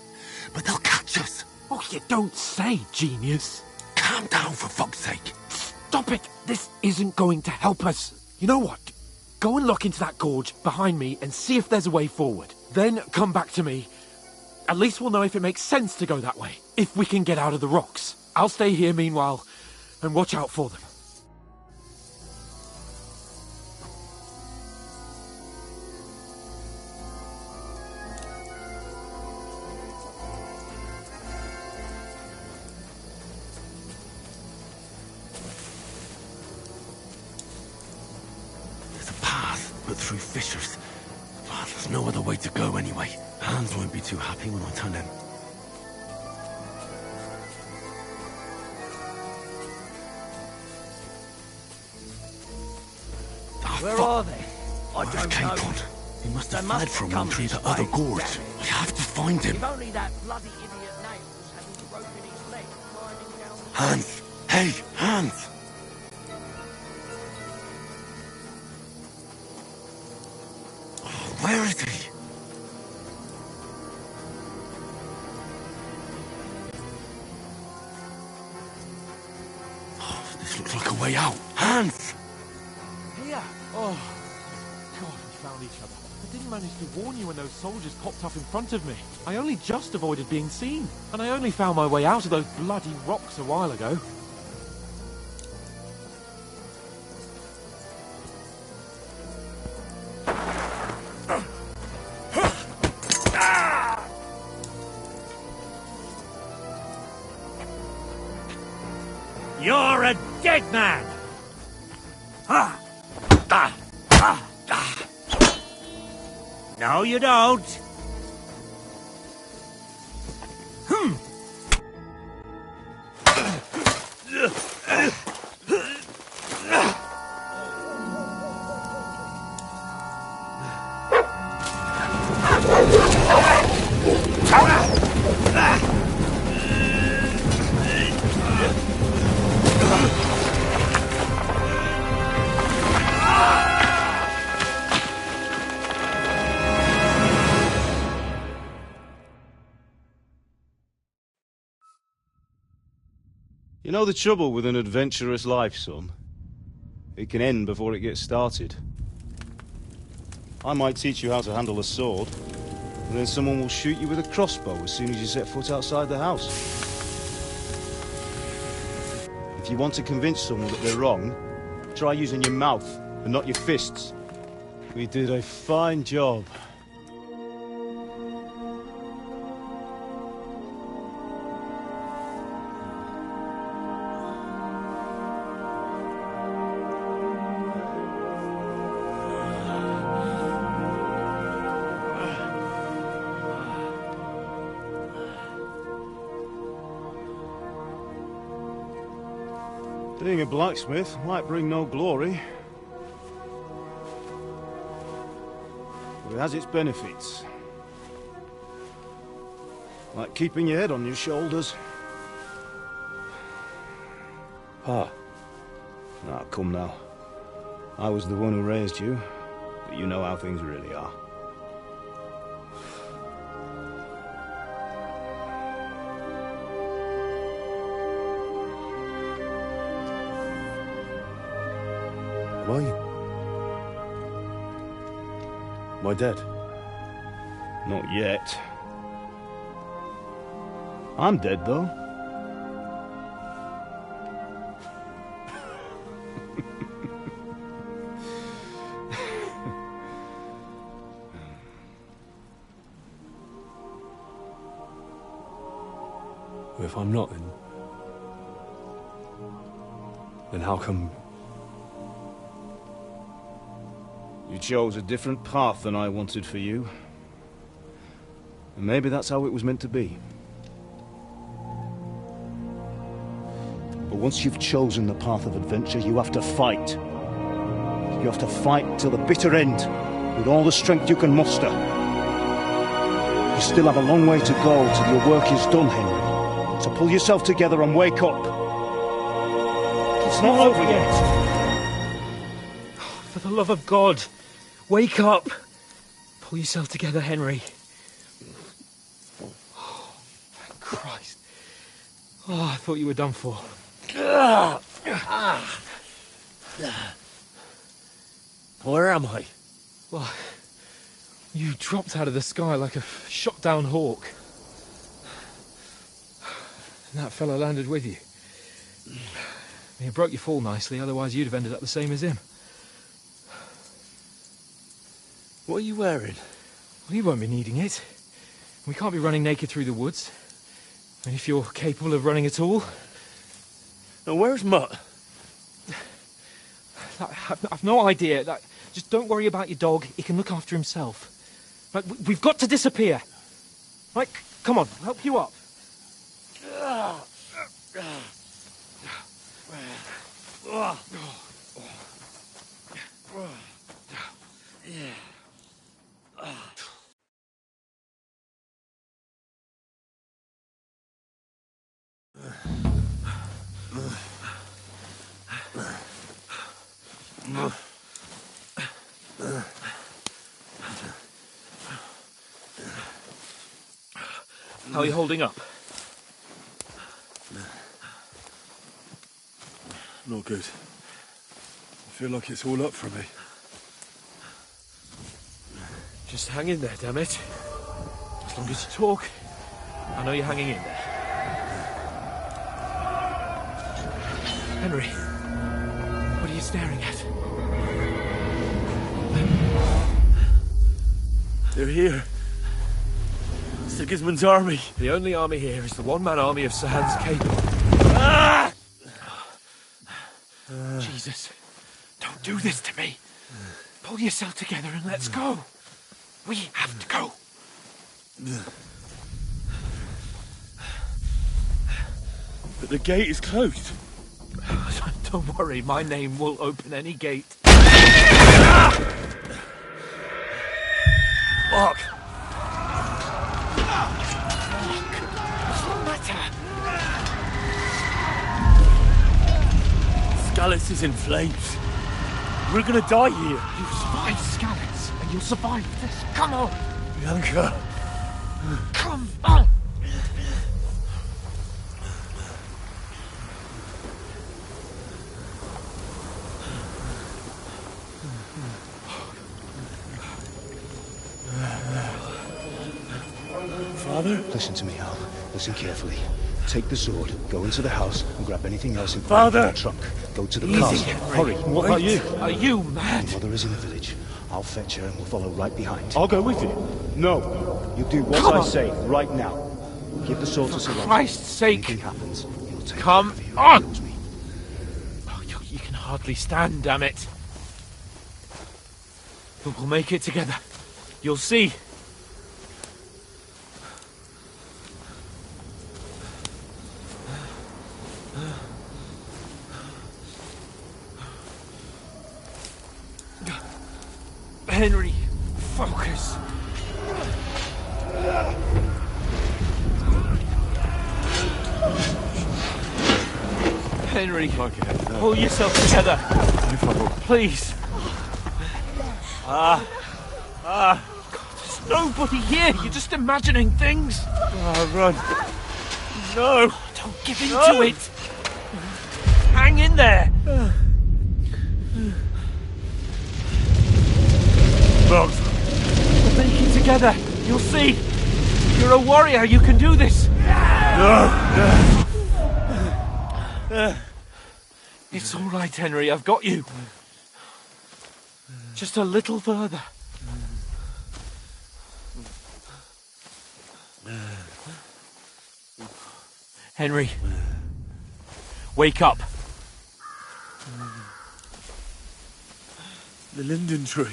But they'll catch us! Oh, you don't say, genius. Calm down, for fuck's sake! Stop it! This isn't going to help us. You know what? Go and look into that gorge behind me and see if there's a way forward. Then come back to me. At least we'll know if it makes sense to go that way. If we can get out of the rocks. I'll stay here meanwhile and watch out for them. There's a path, but through fissures. Well, there's no other way to go anyway. Hans won't be too happy when I turn him. Where are they? I Where's don't know. Capon? He must have They must fled from come one through this the other way. gorge. Damn it. I have to find him. If only that bloody idiot Nails hadn't broken his leg climbing down the... Hans! Hey, Hans! Oh, where is he? Oh, this looks like a way out. Hans! Here! Oh, God, we found each other. I didn't manage to warn you when those soldiers popped up in front of me. I only just avoided being seen. And I only found my way out of those bloody rocks a while ago. You're a dead man! No, you don't. You know the trouble with an adventurous life, son? It can end before it gets started. I might teach you how to handle a sword, and then someone will shoot you with a crossbow as soon as you set foot outside the house. If you want to convince someone that they're wrong, try using your mouth and not your fists. We did a fine job. Being a blacksmith might bring no glory, but it has its benefits. Like keeping your head on your shoulders. Ah, come now. I was the one who raised you, but you know how things really are. Am I? Am I dead? Not yet. I'm dead, though. If I'm not, then how come... You chose a different path than I wanted for you. And maybe that's how it was meant to be. But once you've chosen the path of adventure, you have to fight. You have to fight till the bitter end, with all the strength you can muster. You still have a long way to go till your work is done, Henry. So pull yourself together and wake up. It's not over yet. For the love of God, wake up. Pull yourself together, Henry. Oh, thank Christ. Oh, I thought you were done for. Where am I? Well, you dropped out of the sky like a shot-down hawk. And that fella landed with you. He broke your fall nicely, otherwise you'd have ended up the same as him. What are you wearing? Well, you won't be needing it. We can't be running naked through the woods. And if you're capable of running at all... Now, where's Mutt? I've no idea. Just don't worry about your dog. He can look after himself. Right, we've got to disappear. Right, come on, I'll help you up. How are you holding up? Not good. I feel like it's all up for me. Just hang in there, damn it. As long as you talk, I know you're hanging in there. Henry, what are you staring at? They're here. Sigismund's army. The only army here is the one-man army of Sahan's Cable. Ah! Jesus, don't do this to me. Pull yourself together and let's go. We have to go. But the gate is closed. Don't worry, my name will open any gate. Fuck! Scallis is in flames. We're gonna die here. You survived Scallis, and you'll survive this. Come on! Bianca. Come on! Father? Listen to me, Al. Listen carefully. Take the sword, go into the house, and grab anything else in Father! the trunk. Go to the Easy, castle. Henry. Hurry. What about you? Are you mad? Your mother is in the village. I'll fetch her and we'll follow right behind. I'll go with you. No. You do what I say right now. Give the sword to Sir Christ's sake! Anything happens, he'll take Come care of you. on! He knows me. Oh, you can hardly stand, damn it. But we'll make it together. You'll see. Henry, focus. Henry, pull yourself together. Please. There's nobody here. You're just imagining things. Run. No. Don't give in to it. Hang in there. Bugs. We'll make it together. You'll see. You're a warrior. You can do this. No. It's all right, Henry. I've got you. Just a little further. Henry. Wake up. The linden tree.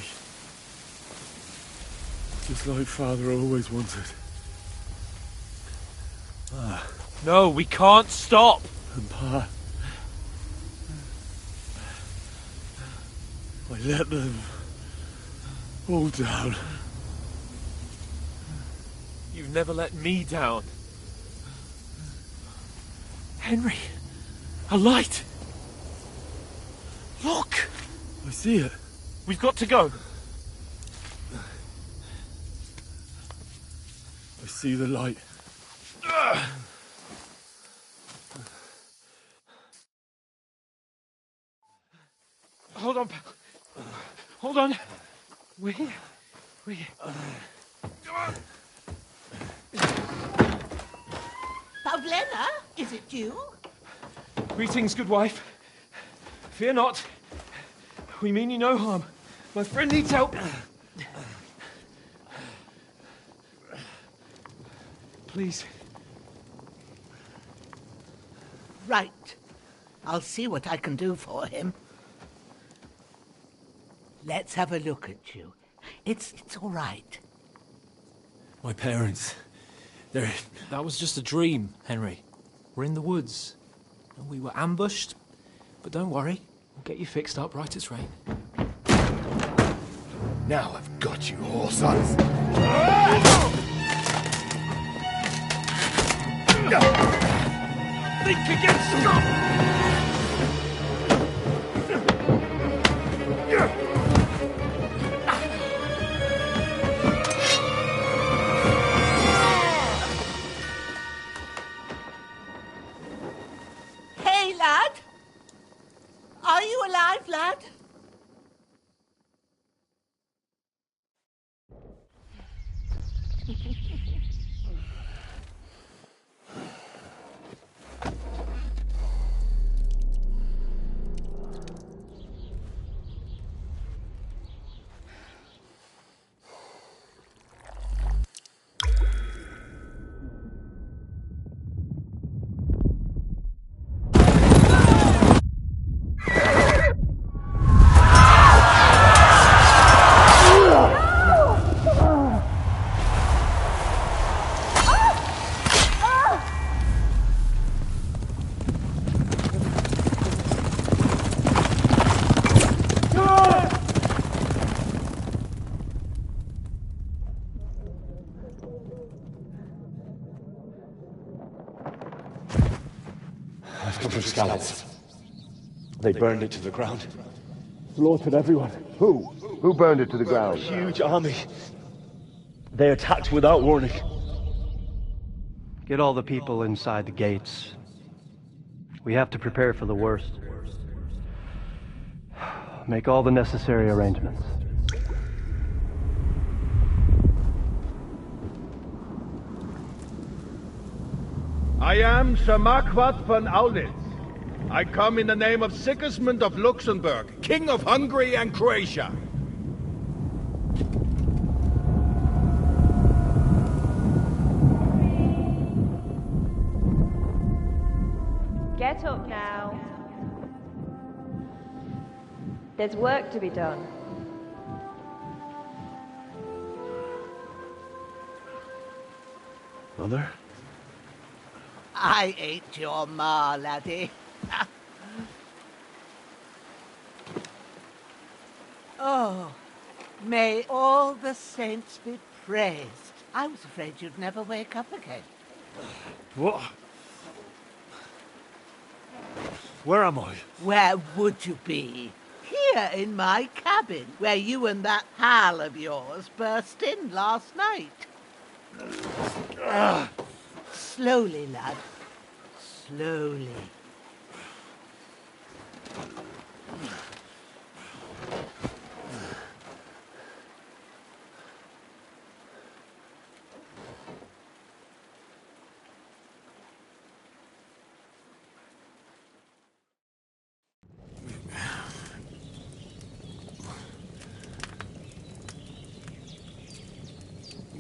Just like Father always wanted. No, we can't stop. And Pa... I let them all down. You've never let me down. Henry, a light. Look. I see it. We've got to go. I see the light. Hold on, pal. Hold on. We're here. We're here. Come on. Pavlena, is it you? Greetings, good wife. Fear not. We mean you no harm. My friend needs help. Please. Right. I'll see what I can do for him. Let's have a look at you. It's all right. My parents. That was just a dream, Henry. We're in the woods. We were ambushed. But don't worry. We'll get you fixed up right as rain. Now I've got you, all sons. Think again, stop! Hey, lad! Are you alive, lad? I've come from Scallops. They burned it to the ground. Slaughtered everyone. Who? Who burned it to the A ground? huge army. They attacked without warning. Get all the people inside the gates. We have to prepare for the worst. Make all the necessary arrangements. I am Sir Marquardt von Aulitz. I come in the name of Sigismund of Luxembourg, King of Hungary and Croatia. Get up now. There's work to be done. Mother? I ain't your ma, laddie. Oh, may all the saints be praised. I was afraid you'd never wake up again. What? Where am I? Where would you be? Here in my cabin, where you and that pal of yours burst in last night. Slowly, lad. Slowly.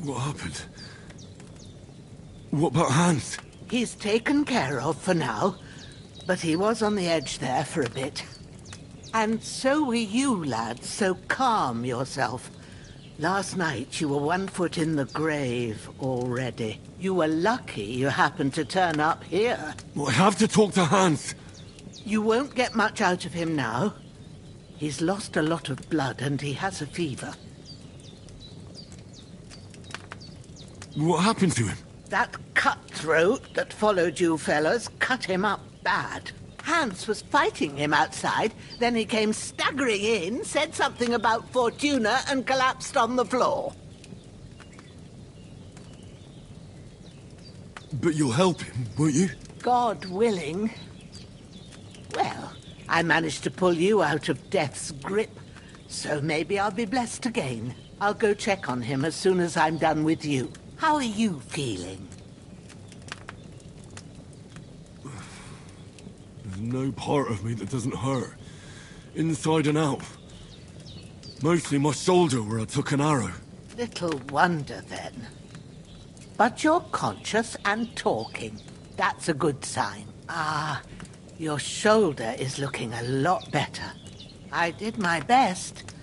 What happened? What about Hans? He's taken care of for now, but he was on the edge there for a bit. And so were you, lad, so calm yourself. Last night you were 1 foot in the grave already. You were lucky you happened to turn up here. I have to talk to Hans. You won't get much out of him now. He's lost a lot of blood and he has a fever. What happened to him? That cutthroat that followed you fellas cut him up bad. Hans was fighting him outside, then he came staggering in, said something about Fortuna and collapsed on the floor. But you'll help him, won't you? God willing. Well, I managed to pull you out of death's grip, so maybe I'll be blessed again. I'll go check on him as soon as I'm done with you. How are you feeling? There's no part of me that doesn't hurt. Inside and out. Mostly my shoulder where I took an arrow. Little wonder then. But you're conscious and talking. That's a good sign. Ah, your shoulder is looking a lot better. I did my best,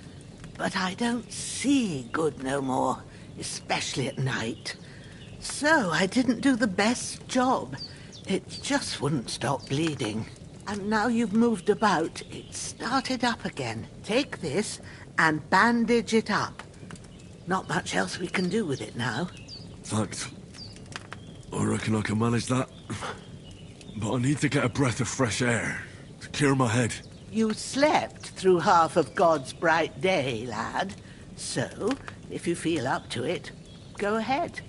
but I don't see good no more, especially at night. So I didn't do the best job. It just wouldn't stop bleeding. And now you've moved about, it started up again. Take this and bandage it up. Not much else we can do with it now. Thanks. I reckon I can manage that. But I need to get a breath of fresh air to clear my head. You slept through half of God's bright day, lad. So, if you feel up to it, go ahead.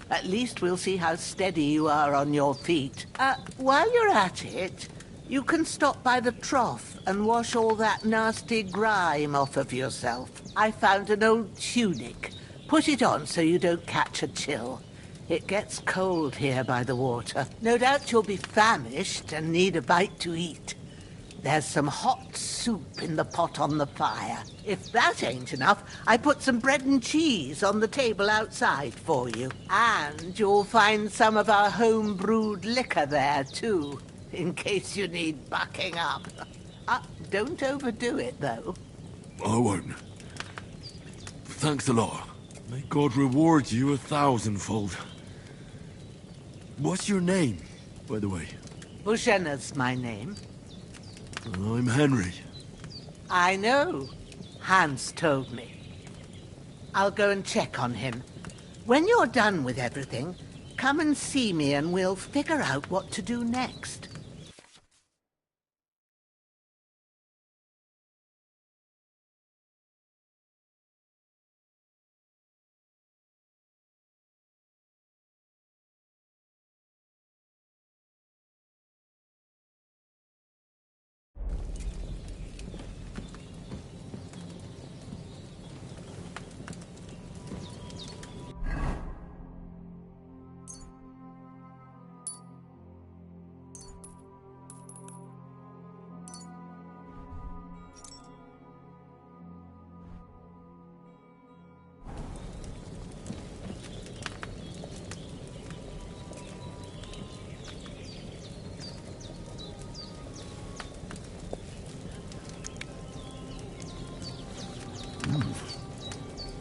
At least we'll see how steady you are on your feet. While you're at it, you can stop by the trough and wash all that nasty grime off of yourself. I found an old tunic. Put it on so you don't catch a chill. It gets cold here by the water. No doubt you'll be famished and need a bite to eat. There's some hot soup in the pot on the fire. If that ain't enough, I put some bread and cheese on the table outside for you. And you'll find some of our home-brewed liquor there, too, in case you need bucking up. Don't overdo it, though. I won't. Thanks a lot. May God reward you 1,000-fold. What's your name, by the way? Bushenna's my name. I'm Henry. I know. Hans told me. I'll go and check on him. When you're done with everything, come and see me and we'll figure out what to do next.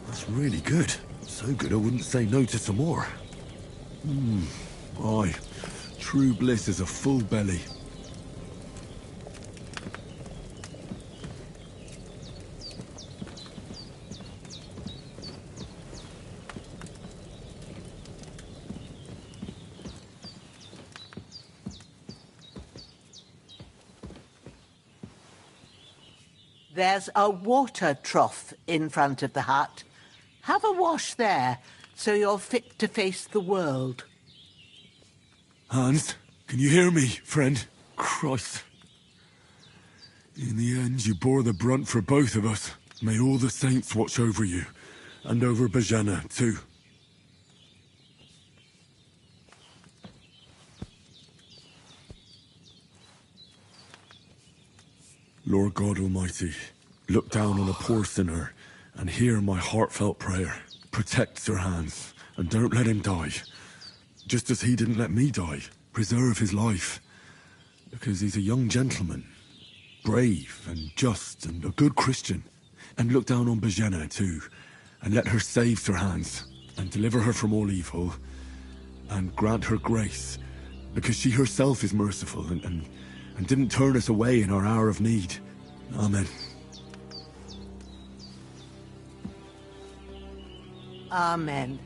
That's really good. So good I wouldn't say no to some more. Aye. True bliss is a full belly. There's a water trough in front of the hut. Have a wash there, so you're fit to face the world. Hans, can you hear me, friend? Christ. In the end, you bore the brunt for both of us. May all the saints watch over you, and over Bajana, too. Lord God Almighty, look down on a poor sinner and hear my heartfelt prayer. Protect Sir Hans, and don't let him die. Just as he didn't let me die. Preserve his life. Because he's a young gentleman. Brave and just and a good Christian. And look down on Bajana too. And let her save Sir Hans. And deliver her from all evil. And grant her grace. Because she herself is merciful and didn't turn us away in our hour of need. Amen. Amen.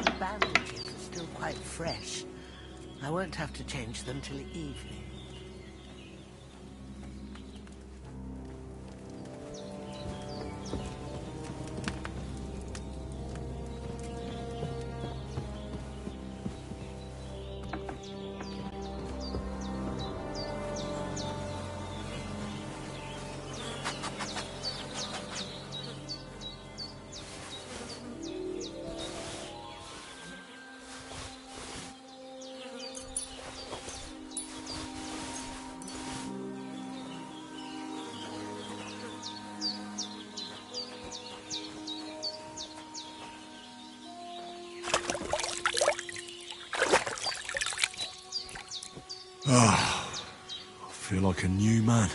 The bandages are still quite fresh. I won't have to change them till evening. Ah, I feel like a new man.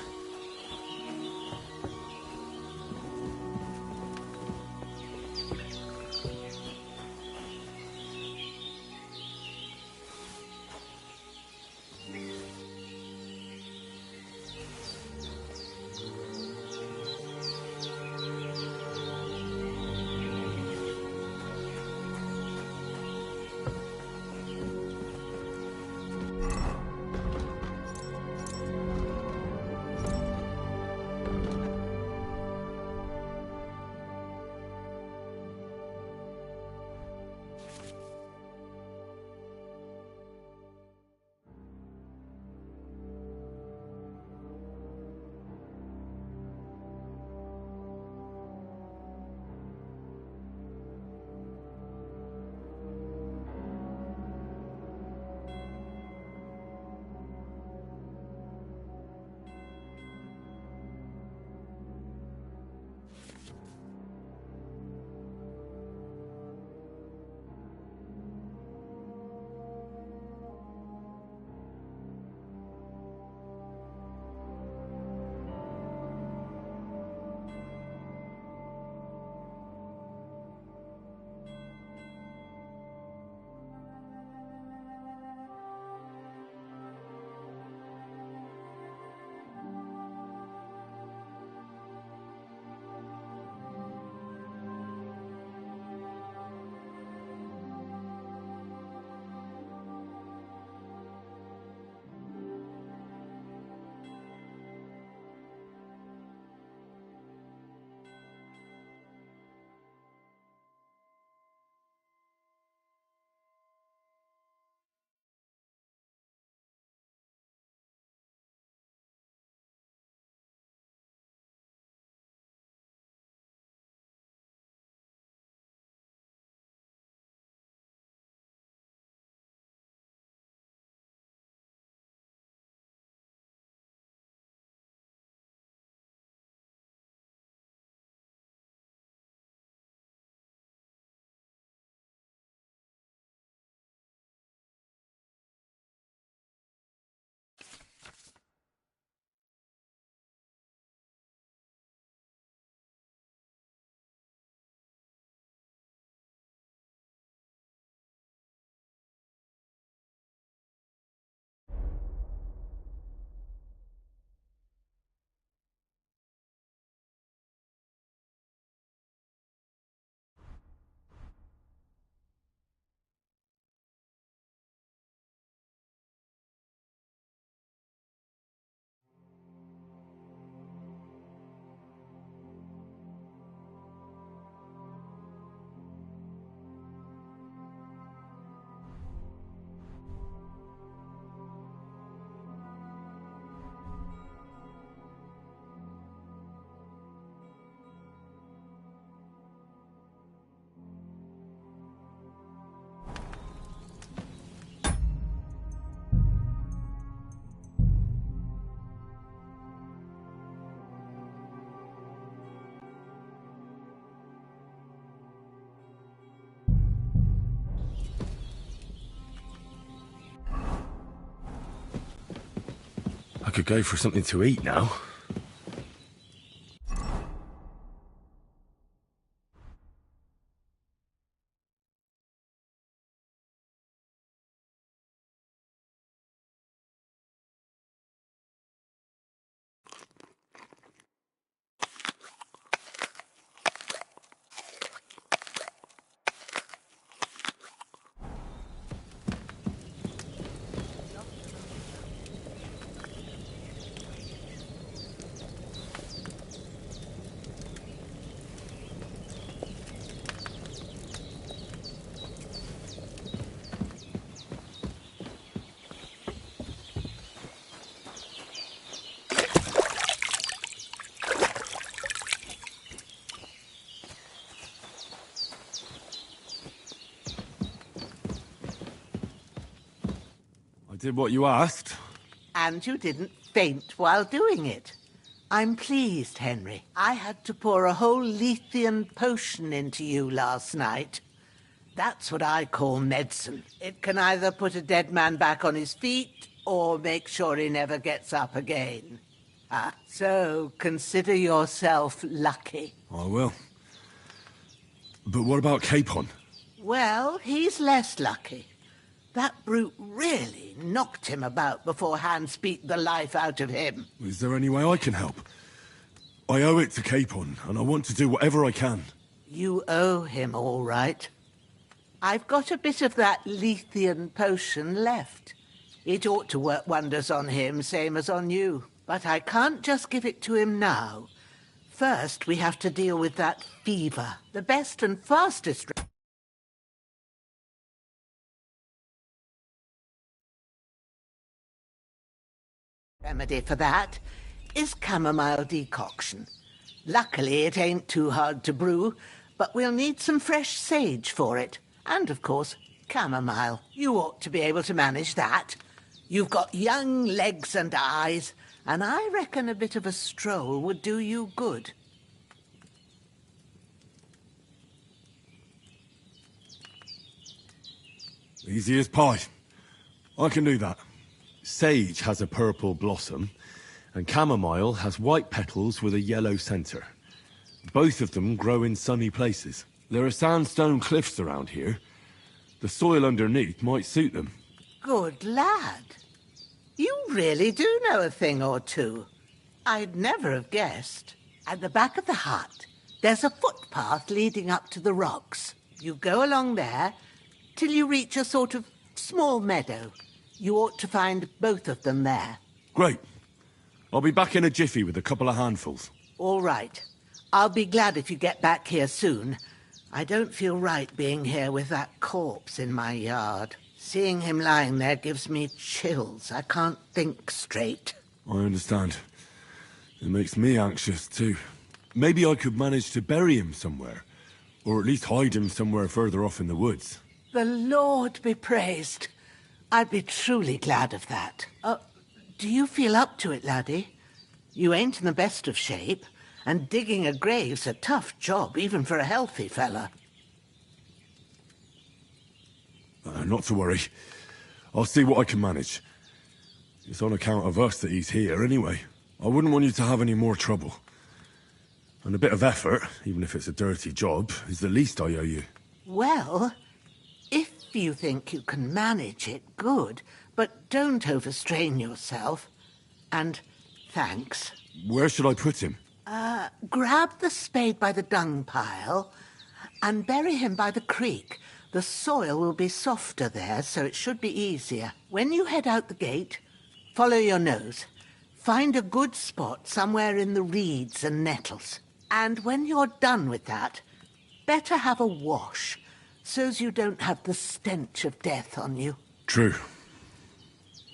could go for something to eat now. I did what you asked. And you didn't faint while doing it. I'm pleased, Henry. I had to pour a whole Lethean potion into you last night. That's what I call medicine. It can either put a dead man back on his feet or make sure he never gets up again. So consider yourself lucky. I will. But what about Capon? Well, he's less lucky. That brute really knocked him about before Hans beat the life out of him. Is there any way I can help? I owe it to Capon, and I want to do whatever I can. You owe him, all right. I've got a bit of that Lethean potion left. It ought to work wonders on him, same as on you. But I can't just give it to him now. First, we have to deal with that fever. The best and fastest remedy for that is chamomile decoction. Luckily, it ain't too hard to brew, but we'll need some fresh sage for it. And, of course, chamomile. You ought to be able to manage that. You've got young legs and eyes, and I reckon a bit of a stroll would do you good. Easy as pie. I can do that. Sage has a purple blossom, and chamomile has white petals with a yellow centre. Both of them grow in sunny places. There are sandstone cliffs around here. The soil underneath might suit them. Good lad. You really do know a thing or two. I'd never have guessed. At the back of the hut, there's a footpath leading up to the rocks. You go along there till you reach a sort of small meadow. You ought to find both of them there. Great. I'll be back in a jiffy with a couple of handfuls. All right. I'll be glad if you get back here soon. I don't feel right being here with that corpse in my yard. Seeing him lying there gives me chills. I can't think straight. I understand. It makes me anxious, too. Maybe I could manage to bury him somewhere. Or at least hide him somewhere further off in the woods. The Lord be praised. I'd be truly glad of that. Do you feel up to it, laddie? You ain't in the best of shape, and digging a grave's a tough job, even for a healthy fella. Not to worry. I'll see what I can manage. It's on account of us that he's here, anyway. I wouldn't want you to have any more trouble. And a bit of effort, even if it's a dirty job, is the least I owe you. Well, if you think you can manage it, good. But don't overstrain yourself. And thanks. Where should I put him? Grab the spade by the dung pile and bury him by the creek. The soil will be softer there, so it should be easier. When you head out the gate, follow your nose. Find a good spot somewhere in the reeds and nettles. And when you're done with that, better have a wash, so's you don't have the stench of death on you. True.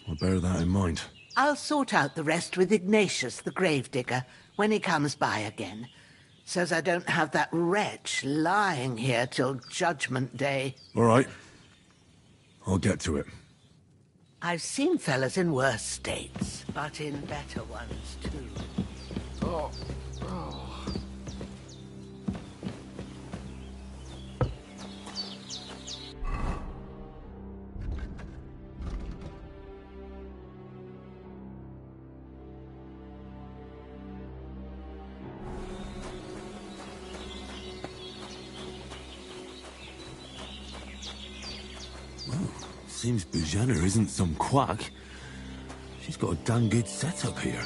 I'll bear that in mind. I'll sort out the rest with Ignatius, the gravedigger, when he comes by again, so's I don't have that wretch lying here till Judgment Day. All right. I'll get to it. I've seen fellas in worse states, but in better ones, too. Oh. Seems Bujana isn't some quack. She's got a damn good setup here.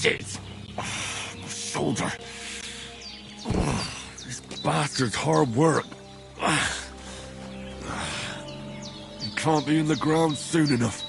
Shit! My shoulder. This bastard's hard work. He can't be in the ground soon enough.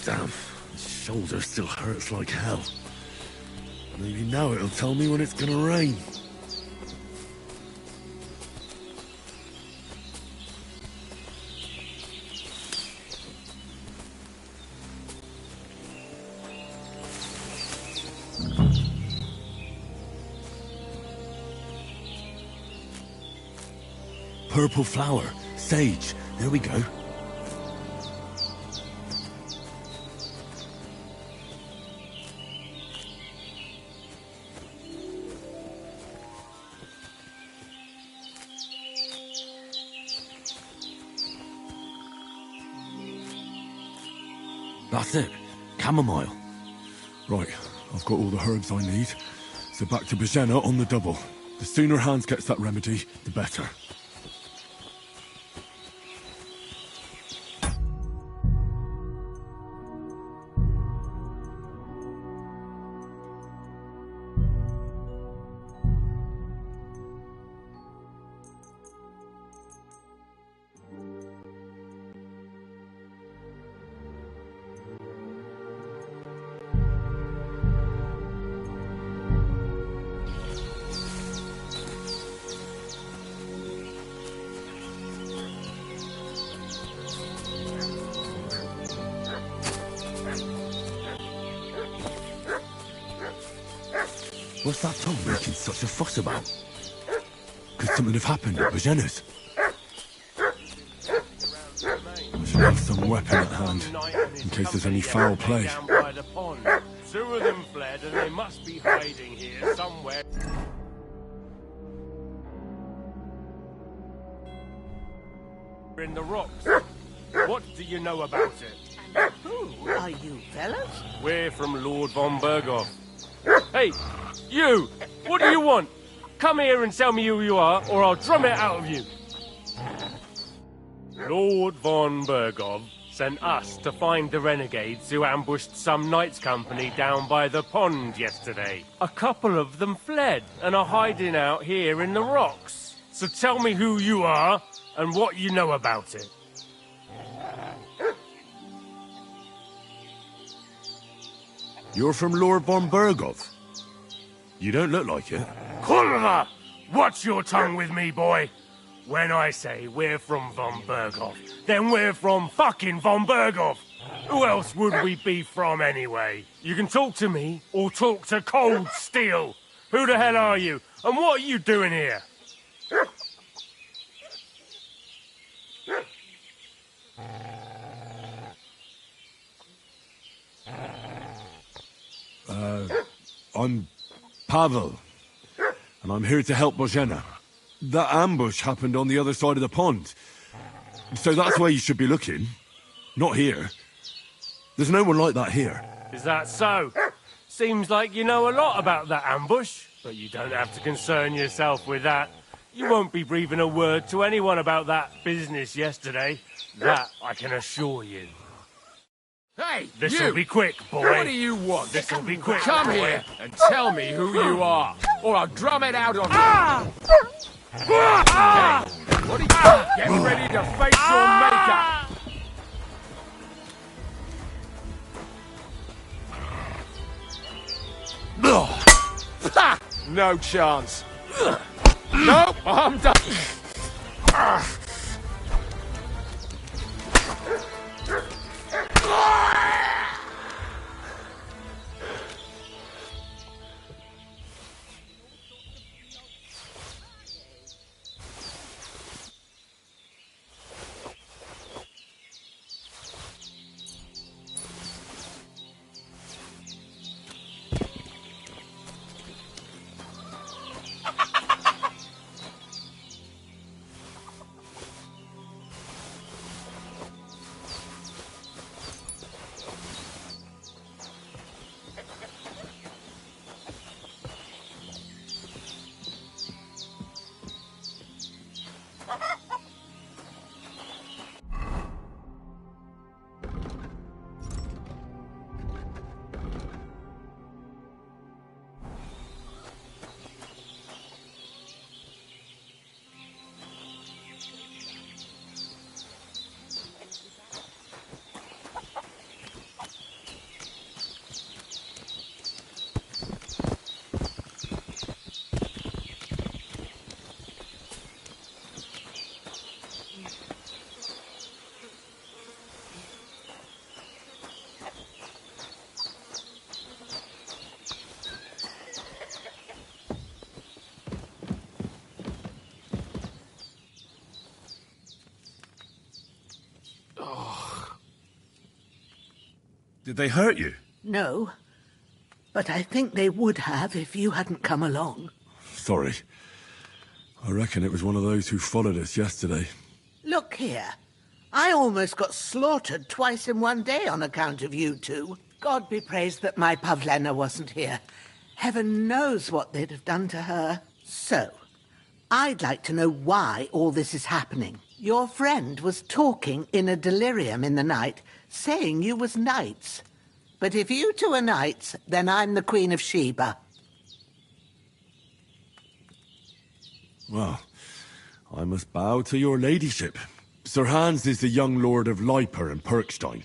Damn, my shoulder still hurts like hell. Maybe now it'll tell me when it's gonna rain. Purple flower, sage, there we go. That's it. Chamomile. Right, I've got all the herbs I need. So back to Bajena on the double. The sooner Hans gets that remedy, the better. What's that tongue making such a fuss about? Could something have happened at Bajena's? I should have some weapon at hand, in case there's any foul play. Two of them fled, and they must be hiding here somewhere. in the rocks. What do you know about it? Who are you, fellas? We're from Lord von Berghoff. Hey, you! What do you want? Come here and tell me who you are, or I'll drum it out of you. Lord von Berghoff sent us to find the renegades who ambushed some knights' company down by the pond yesterday. A couple of them fled and are hiding out here in the rocks. So tell me who you are and what you know about it. You're from Lord von Berghoff? You don't look like it. Kulva! Watch your tongue with me, boy. When I say we're from von Berghoff, then we're from fucking von Berghoff. Who else would we be from anyway? You can talk to me or talk to Cold Steel. Who the hell are you? And what are you doing here? I'm Pavel, and I'm here to help Bozhena. That ambush happened on the other side of the pond. So that's where you should be looking. Not here. There's no one like that here. Is that so? Seems like you know a lot about that ambush, but you don't have to concern yourself with that. You won't be breathing a word to anyone about that business yesterday. That I can assure you. Hey, This'll be quick, boy. What do you want? This'll be quick. Come boy. here and tell me who you are, or I'll drum it out of you. Hey, what are you? Get ready to face your maker. Ha! No chance. Nope, I'm done. Did they hurt you? No, but I think they would have if you hadn't come along. Sorry. I reckon it was one of those who followed us yesterday. Look here. I almost got slaughtered twice in one day on account of you two. God be praised that my Pavlena wasn't here. Heaven knows what they'd have done to her. So, I'd like to know why all this is happening. Your friend was talking in a delirium in the night, saying you was knights. But if you two are knights, then I'm the Queen of Sheba. Well, I must bow to your ladyship. Sir Hans is the young lord of Leiper and Perkstein.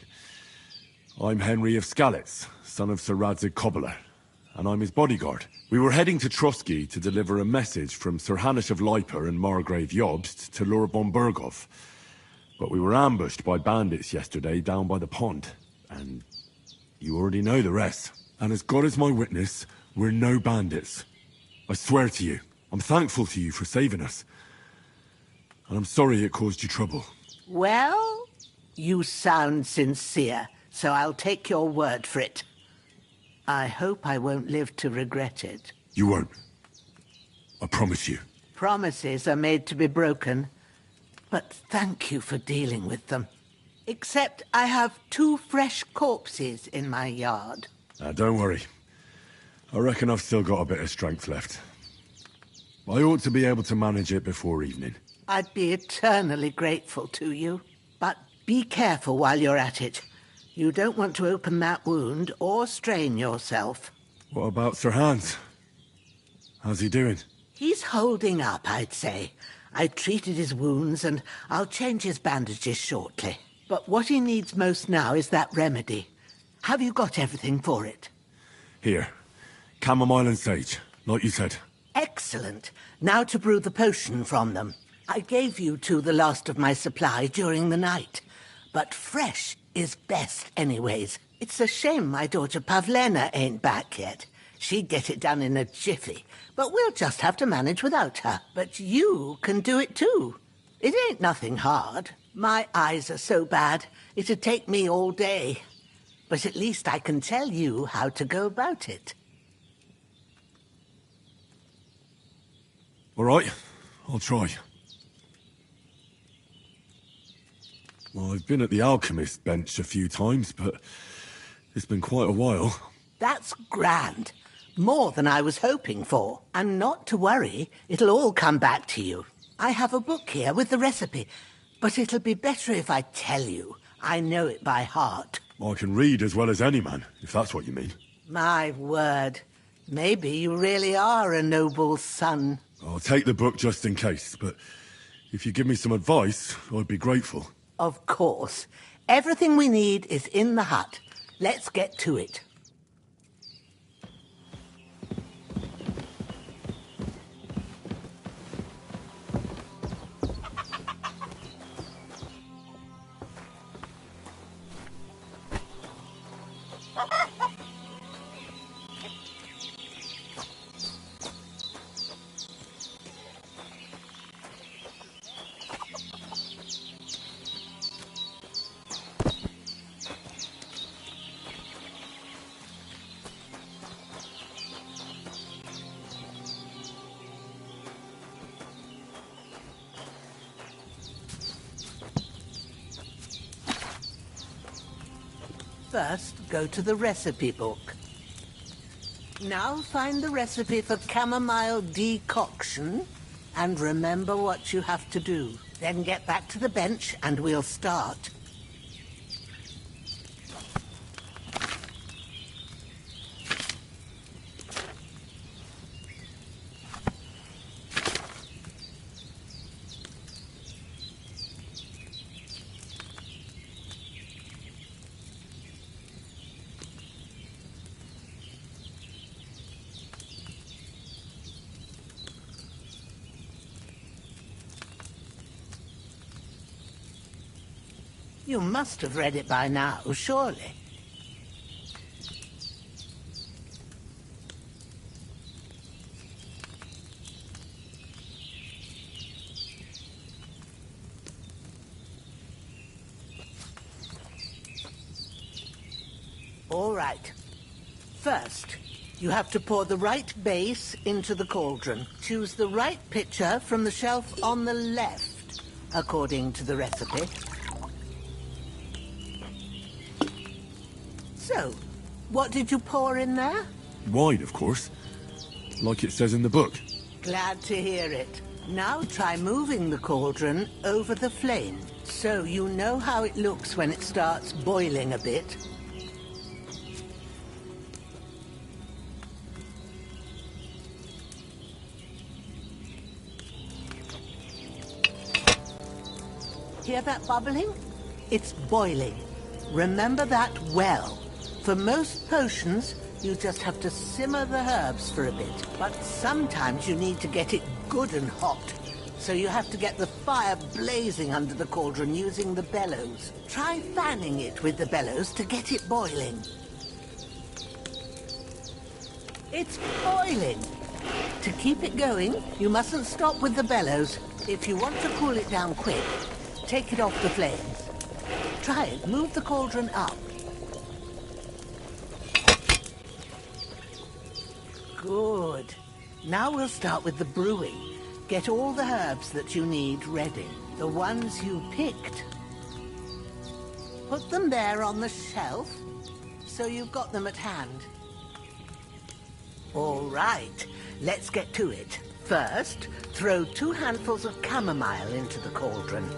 I'm Henry of Skalitz, son of Sir Radzig Cobbler, and I'm his bodyguard. We were heading to Trotsky to deliver a message from Sir Hanush of Leiper and Margrave Jobst to Lord von Berghoff. But we were ambushed by bandits yesterday down by the pond, and you already know the rest. And as God is my witness, we're no bandits. I swear to you, I'm thankful to you for saving us. And I'm sorry it caused you trouble. Well, you sound sincere, so I'll take your word for it. I hope I won't live to regret it. You won't. I promise you. Promises are made to be broken. but thank you for dealing with them. Except I have 2 fresh corpses in my yard. Don't worry. I reckon I've still got a bit of strength left. I ought to be able to manage it before evening. I'd be eternally grateful to you. But be careful while you're at it. You don't want to open that wound or strain yourself. What about Sir Hans? How's he doing? He's holding up, I'd say. I treated his wounds and I'll change his bandages shortly. But what he needs most now is that remedy. Have you got everything for it? Here. Chamomile and sage, like you said. Excellent. Now to brew the potion from them. I gave you 2 the last of my supply during the night. But fresh is best anyways. It's a shame my daughter Pavlena ain't back yet. She'd get it done in a jiffy. But we'll just have to manage without her. But you can do it too. It ain't nothing hard. My eyes are so bad, it'd take me all day. But at least I can tell you how to go about it. All right, I'll try. Well, I've been at the alchemist bench a few times, but it's been quite a while. That's grand. More than I was hoping for. And not to worry, it'll all come back to you. I have a book here with the recipe, but it'll be better if I tell you. I know it by heart. I can read as well as any man, if that's what you mean. My word. Maybe you really are a noble's son. I'll take the book just in case, but if you give me some advice, I'd be grateful. Of course. Everything we need is in the hut. Let's get to it. First, go to the recipe book. Now find the recipe for chamomile decoction and remember what you have to do. Then get back to the bench and we'll start. You must have read it by now, surely. All right. First, you have to pour the right base into the cauldron. Choose the right pitcher from the shelf on the left, according to the recipe. So, what did you pour in there? Wine, of course. Like it says in the book. Glad to hear it. Now try moving the cauldron over the flame, so you know how it looks when it starts boiling a bit. Hear that bubbling? It's boiling. Remember that well. For most potions, you just have to simmer the herbs for a bit. But sometimes you need to get it good and hot. So you have to get the fire blazing under the cauldron using the bellows. Try fanning it with the bellows to get it boiling. It's boiling. To keep it going, you mustn't stop with the bellows. If you want to cool it down quick, take it off the flames. Try it. Move the cauldron up. Good. Now we'll start with the brewing. Get all the herbs that you need ready. The ones you picked. Put them there on the shelf, so you've got them at hand. All right, let's get to it. First, throw 2 handfuls of chamomile into the cauldron.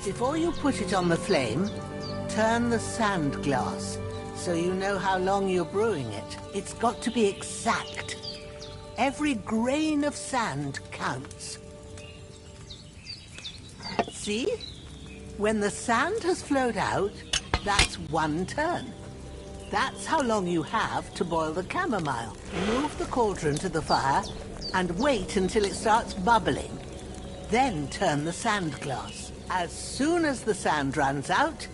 Before you put it on the flame, turn the sand glass, so you know how long you're brewing it. It's got to be exact. Every grain of sand counts. See? When the sand has flowed out, that's 1 turn. That's how long you have to boil the chamomile. Move the cauldron to the fire and wait until it starts bubbling. Then turn the sand glass. As soon as the sand runs out,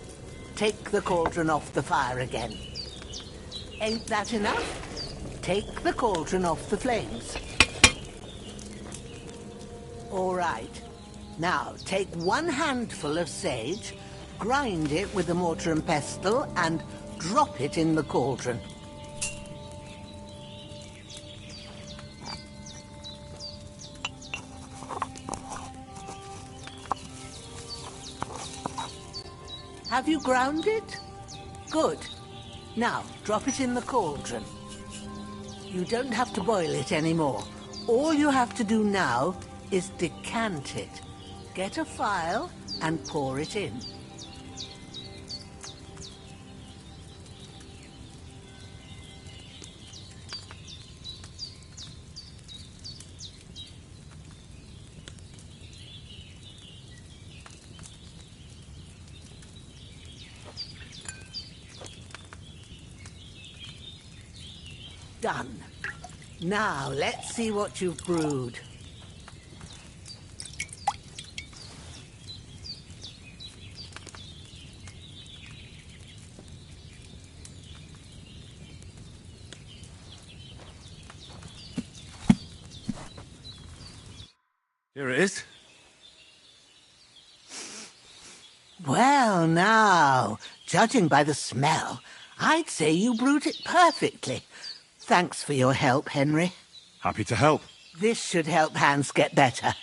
take the cauldron off the fire again. Ain't that enough? Take the cauldron off the flames. All right. Now, take 1 handful of sage, grind it with a mortar and pestle, and drop it in the cauldron. Have you ground it? Good. Now, drop it in the cauldron. You don't have to boil it anymore. All you have to do now is decant it. Get a phial and pour it in. Done. Now, let's see what you've brewed. Here it is. Well, now, judging by the smell, I'd say you brewed it perfectly. Thanks for your help, Henry. Happy to help. This should help Hans get better.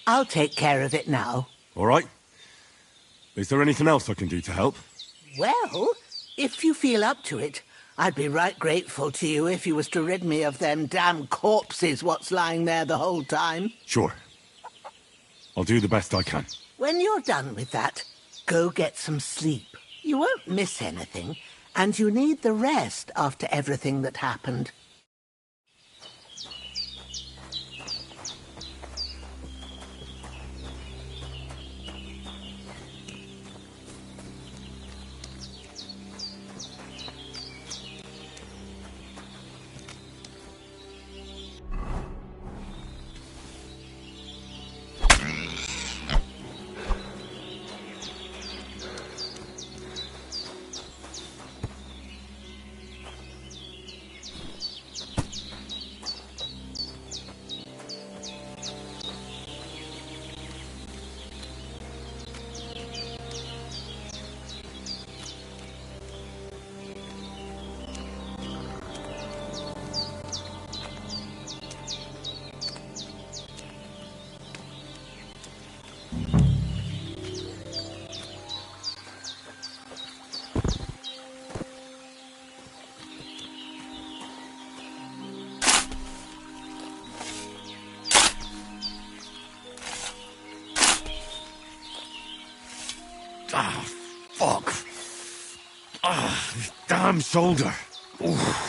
I'll take care of it now. All right. Is there anything else I can do to help? Well, if you feel up to it, I'd be right grateful to you if you was to rid me of them damn corpses what's lying there the whole time. Sure. I'll do the best I can. When you're done with that, go get some sleep. You won't miss anything, and you need the rest after everything that happened. Ah, fuck. Ah, this damn shoulder. Oof.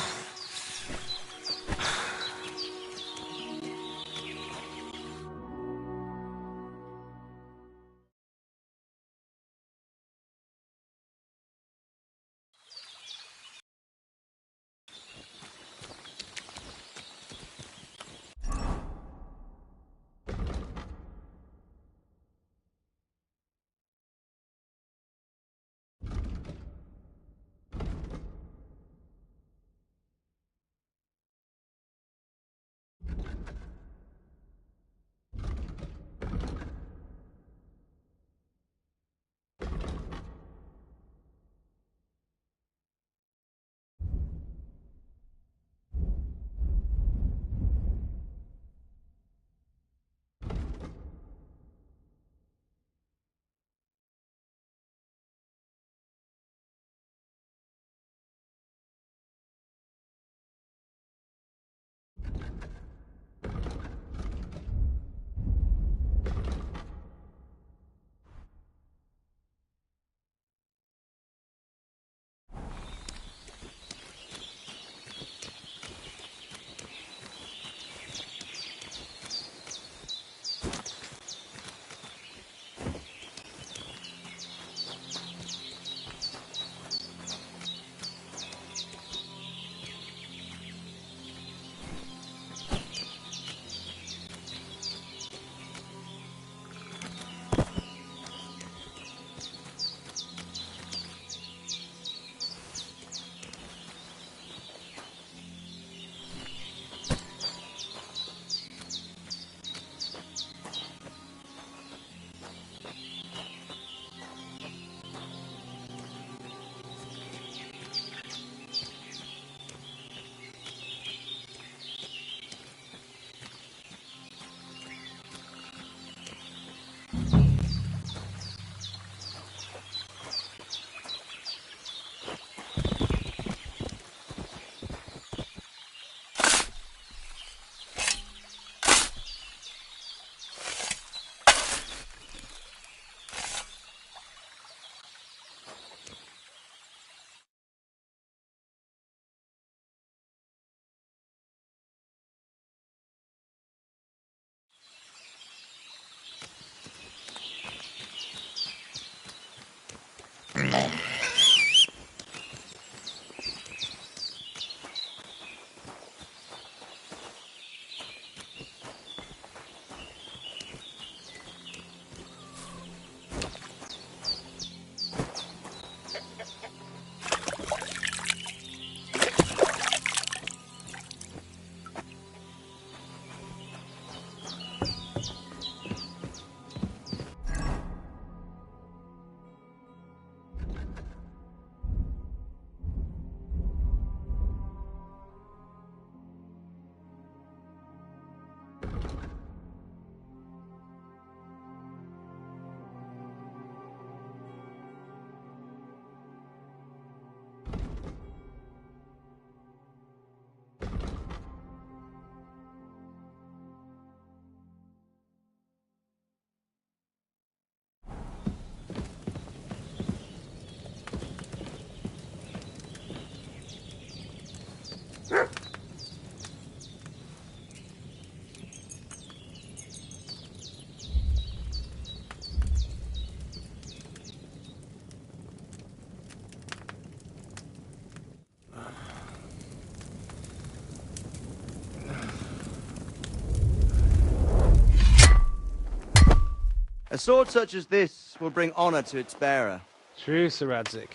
sword such as this will bring honor to its bearer. True, Sir Radzik.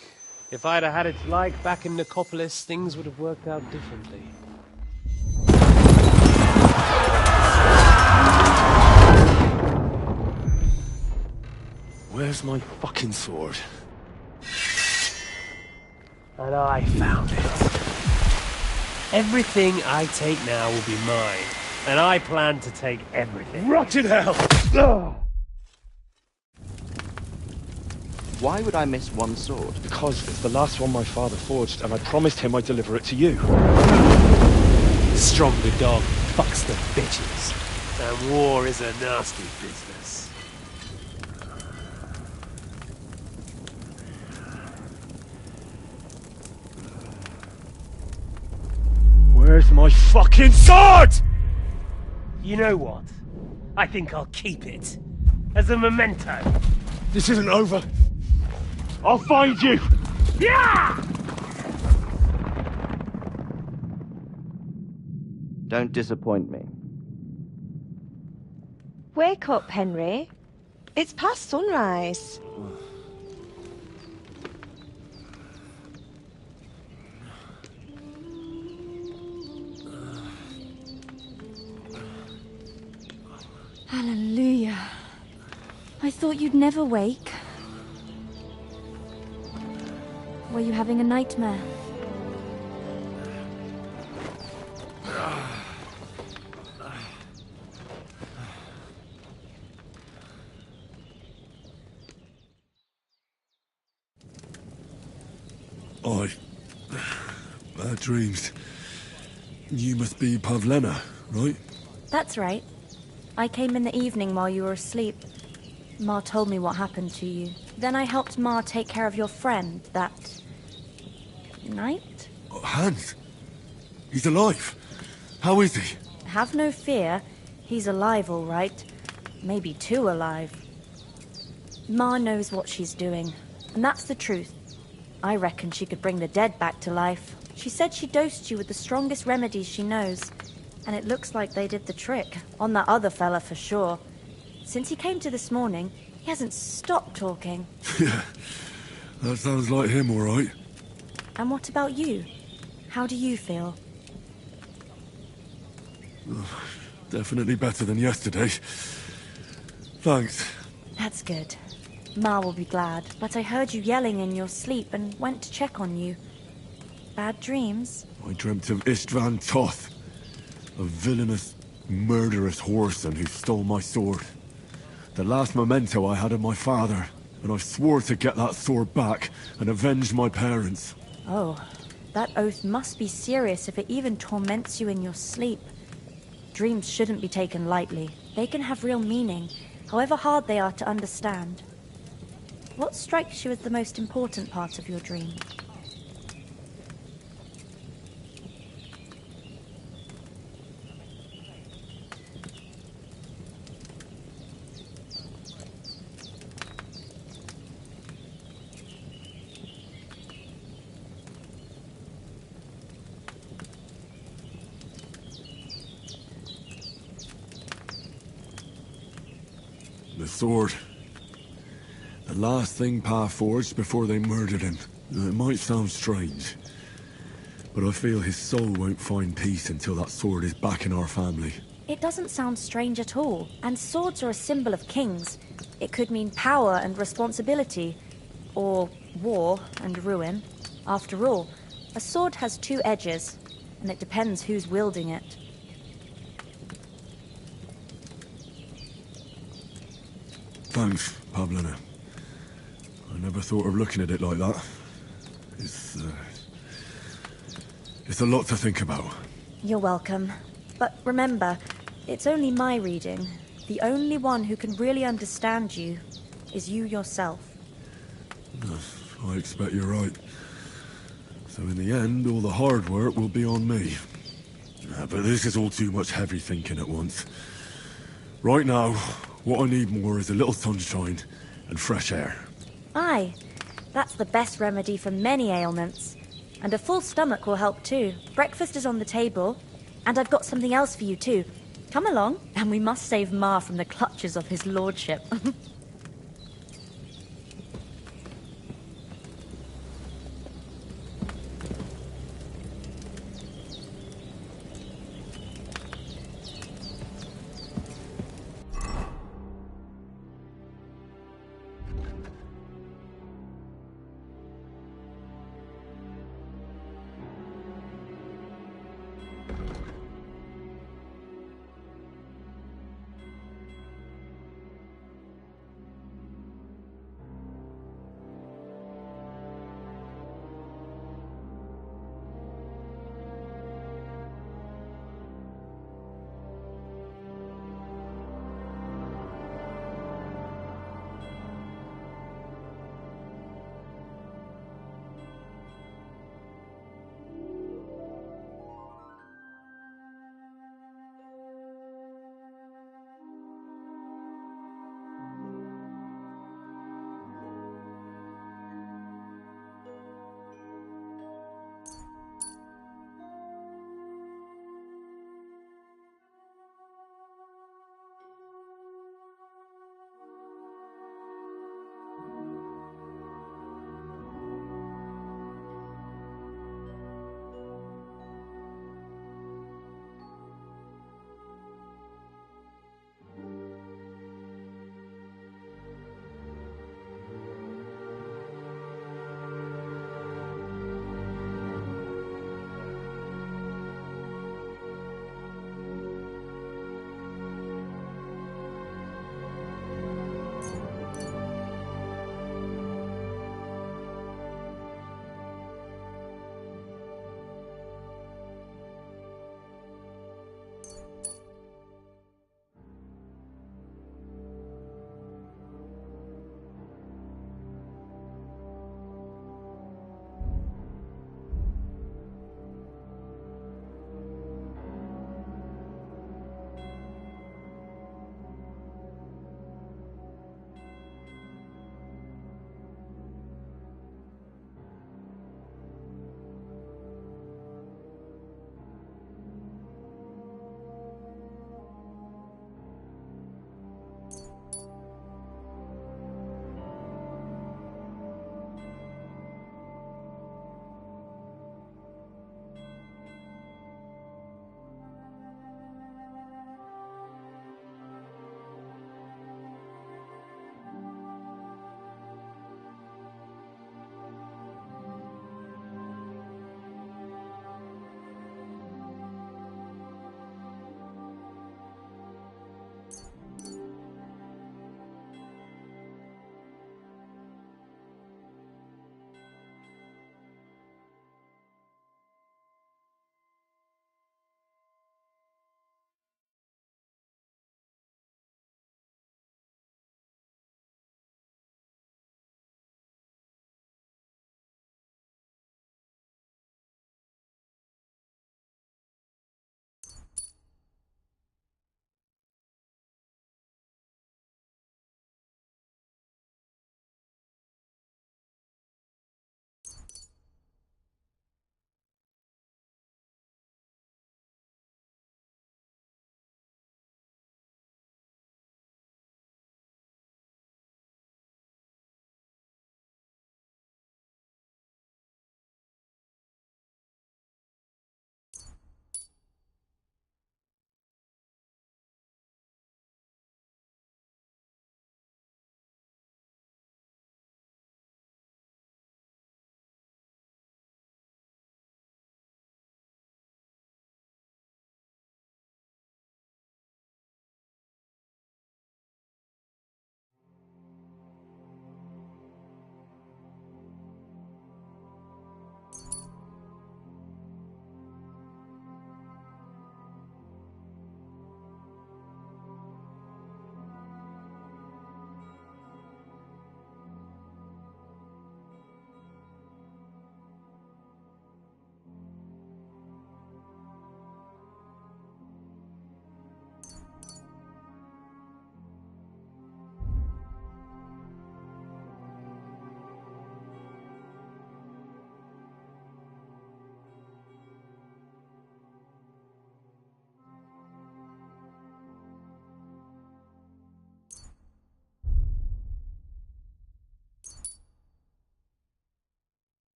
If I'd have had it like back in Nicopolis, things would have worked out differently. Where's my fucking sword? And I found it. Everything I take now will be mine, and I plan to take everything. Rot in hell! Why would I miss one sword? Because it's the last one my father forged, and I promised him I'd deliver it to you. Stronger dog fucks the bitches, and war is a nasty business. Where's my fucking sword? You know what? I think I'll keep it. As a memento. This isn't over. I'll find you! Yeah! Don't disappoint me. Wake up, Henry. It's past sunrise. Hallelujah. I thought you'd never wake. Were you having a nightmare? Bad dreams. You must be Pavlena, right? That's right. I came in the evening while you were asleep. Ma told me what happened to you. Then I helped Ma take care of your friend that night? Hans? He's alive. How is he? Have no fear. He's alive, all right. Maybe too alive. Ma knows what she's doing, and that's the truth. I reckon she could bring the dead back to life. She said she dosed you with the strongest remedies she knows, and it looks like they did the trick. On that other fella for sure. Since he came to this morning, he hasn't stopped talking. Yeah, that sounds like him, all right. And what about you? How do you feel? Definitely better than yesterday. Thanks. That's good. Ma will be glad, but I heard you yelling in your sleep and went to check on you. Bad dreams? I dreamt of Istvan Toth, a villainous, murderous whoreson who stole my sword. The last memento I had of my father, and I swore to get that sword back and avenge my parents. Oh, that oath must be serious if it even torments you in your sleep. Dreams shouldn't be taken lightly. They can have real meaning, however hard they are to understand. What strikes you as the most important part of your dream? The sword. The last thing Pa forged before they murdered him. It might sound strange, but I feel his soul won't find peace until that sword is back in our family. It doesn't sound strange at all, and swords are a symbol of kings. It could mean power and responsibility, or war and ruin. After all, a sword has two edges, and it depends who's wielding it. Thanks, Pavlena. I never thought of looking at it like that. It's a lot to think about. You're welcome. But remember, it's only my reading. The only one who can really understand you is you yourself. I expect you're right. So in the end, all the hard work will be on me. But this is all too much heavy thinking at once. Right now, what I need more is a little sunshine and fresh air. Aye, that's the best remedy for many ailments. And a full stomach will help too. Breakfast is on the table, and I've got something else for you too. Come along, and we must save Ma from the clutches of his lordship.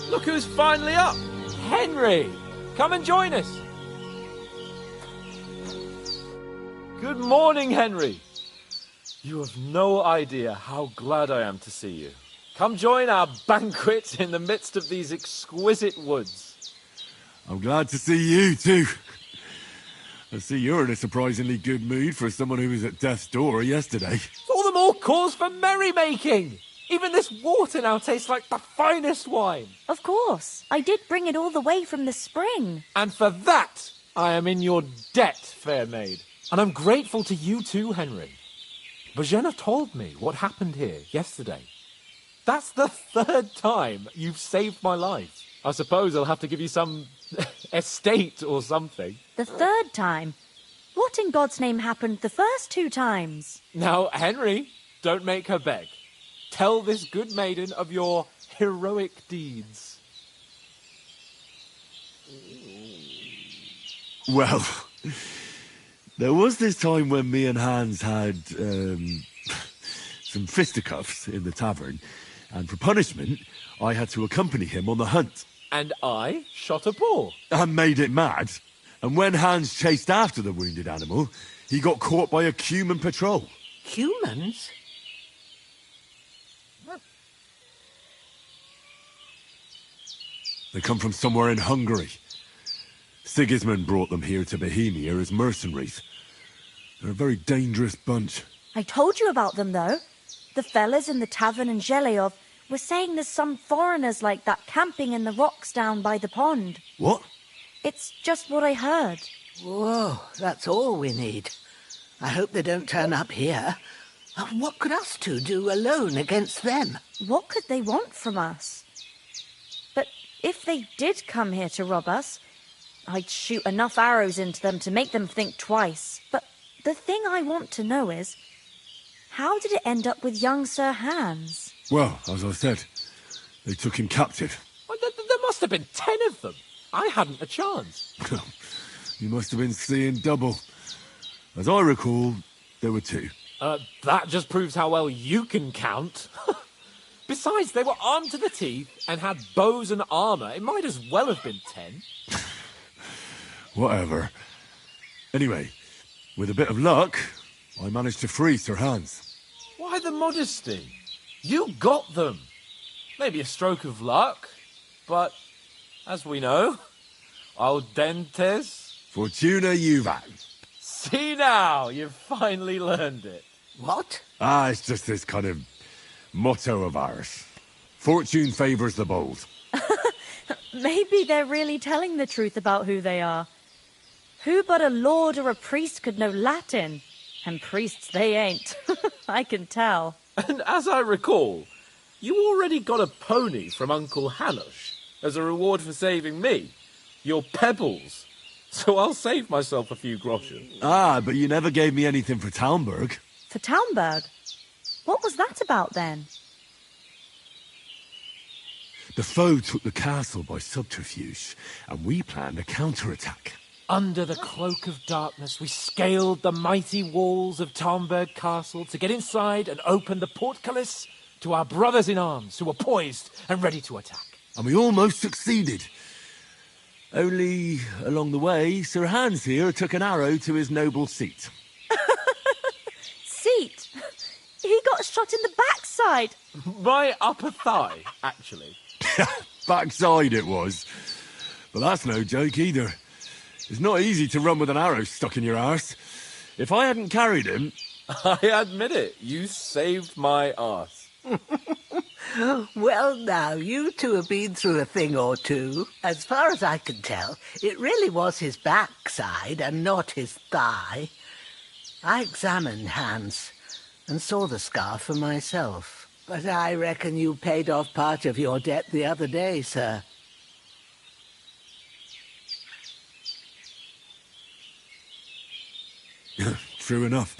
Look who's finally up! Henry! Come and join us! Good morning, Henry! You have no idea how glad I am to see you. Come join our banquet in the midst of these exquisite woods. I'm glad to see you, too. I see you're in a surprisingly good mood for someone who was at death's door yesterday. All the more cause for merrymaking! Even this water now tastes like the finest wine. Of course. I did bring it all the way from the spring. And for that, I am in your debt, fair maid. And I'm grateful to you too, Henry. Bojena told me what happened here yesterday. That's the 3rd time you've saved my life. I suppose I'll have to give you some estate or something. The 3rd time? What in God's name happened the first 2 times? Now, Henry, don't make her beg. Tell this good maiden of your heroic deeds. Well, there was this time when me and Hans had some fisticuffs in the tavern, and for punishment, I had to accompany him on the hunt. And I shot a boar. And made it mad. And when Hans chased after the wounded animal, he got caught by a human patrol. Humans? They come from somewhere in Hungary. Sigismund brought them here to Bohemia as mercenaries. They're a very dangerous bunch. I told you about them, though. The fellas in the tavern in Zheleov were saying there's some foreigners like that camping in the rocks down by the pond. What? It's just what I heard. Whoa, that's all we need. I hope they don't turn up here. What could us two do alone against them? What could they want from us? But if they did come here to rob us, I'd shoot enough arrows into them to make them think twice. But the thing I want to know is, how did it end up with young Sir Hans? Well, as I said, they took him captive. Well, there must have been 10 of them. I hadn't a chance. You must have been seeing double. As I recall, there were 2. That just proves how well you can count. Besides, they were armed to the teeth and had bows and armour. It might as well have been 10. Whatever. Anyway, with a bit of luck, I managed to free Sir Hans. Why the modesty? You got them. Maybe a stroke of luck, but as we know, audentes Fortuna juvat. See now, you've finally learned it. What? It's just this kind of motto of ours. Fortune favours the bold. Maybe they're really telling the truth about who they are. Who but a lord or a priest could know Latin? And priests they ain't. I can tell. And as I recall, you already got a pony from Uncle Hanush as a reward for saving me. Your pebbles. So I'll save myself a few groschen. But you never gave me anything for Talmberg. For Talmberg? What was that about then? The foe took the castle by subterfuge, and we planned a counterattack. Under the cloak of darkness, we scaled the mighty walls of Talmberg Castle to get inside and open the portcullis to our brothers-in-arms who were poised and ready to attack. And we almost succeeded. Only, along the way, Sir Hans here took an arrow to his noble seat. Seat? He got shot in the backside. My upper thigh, actually. Backside it was. But that's no joke either. It's not easy to run with an arrow stuck in your arse. If I hadn't carried him... I admit it. You saved my arse. Well, now, you two have been through a thing or two. As far as I can tell, it really was his backside and not his thigh. I examined Hans and saw the scar for myself. But I reckon you paid off part of your debt the other day, sir. True enough.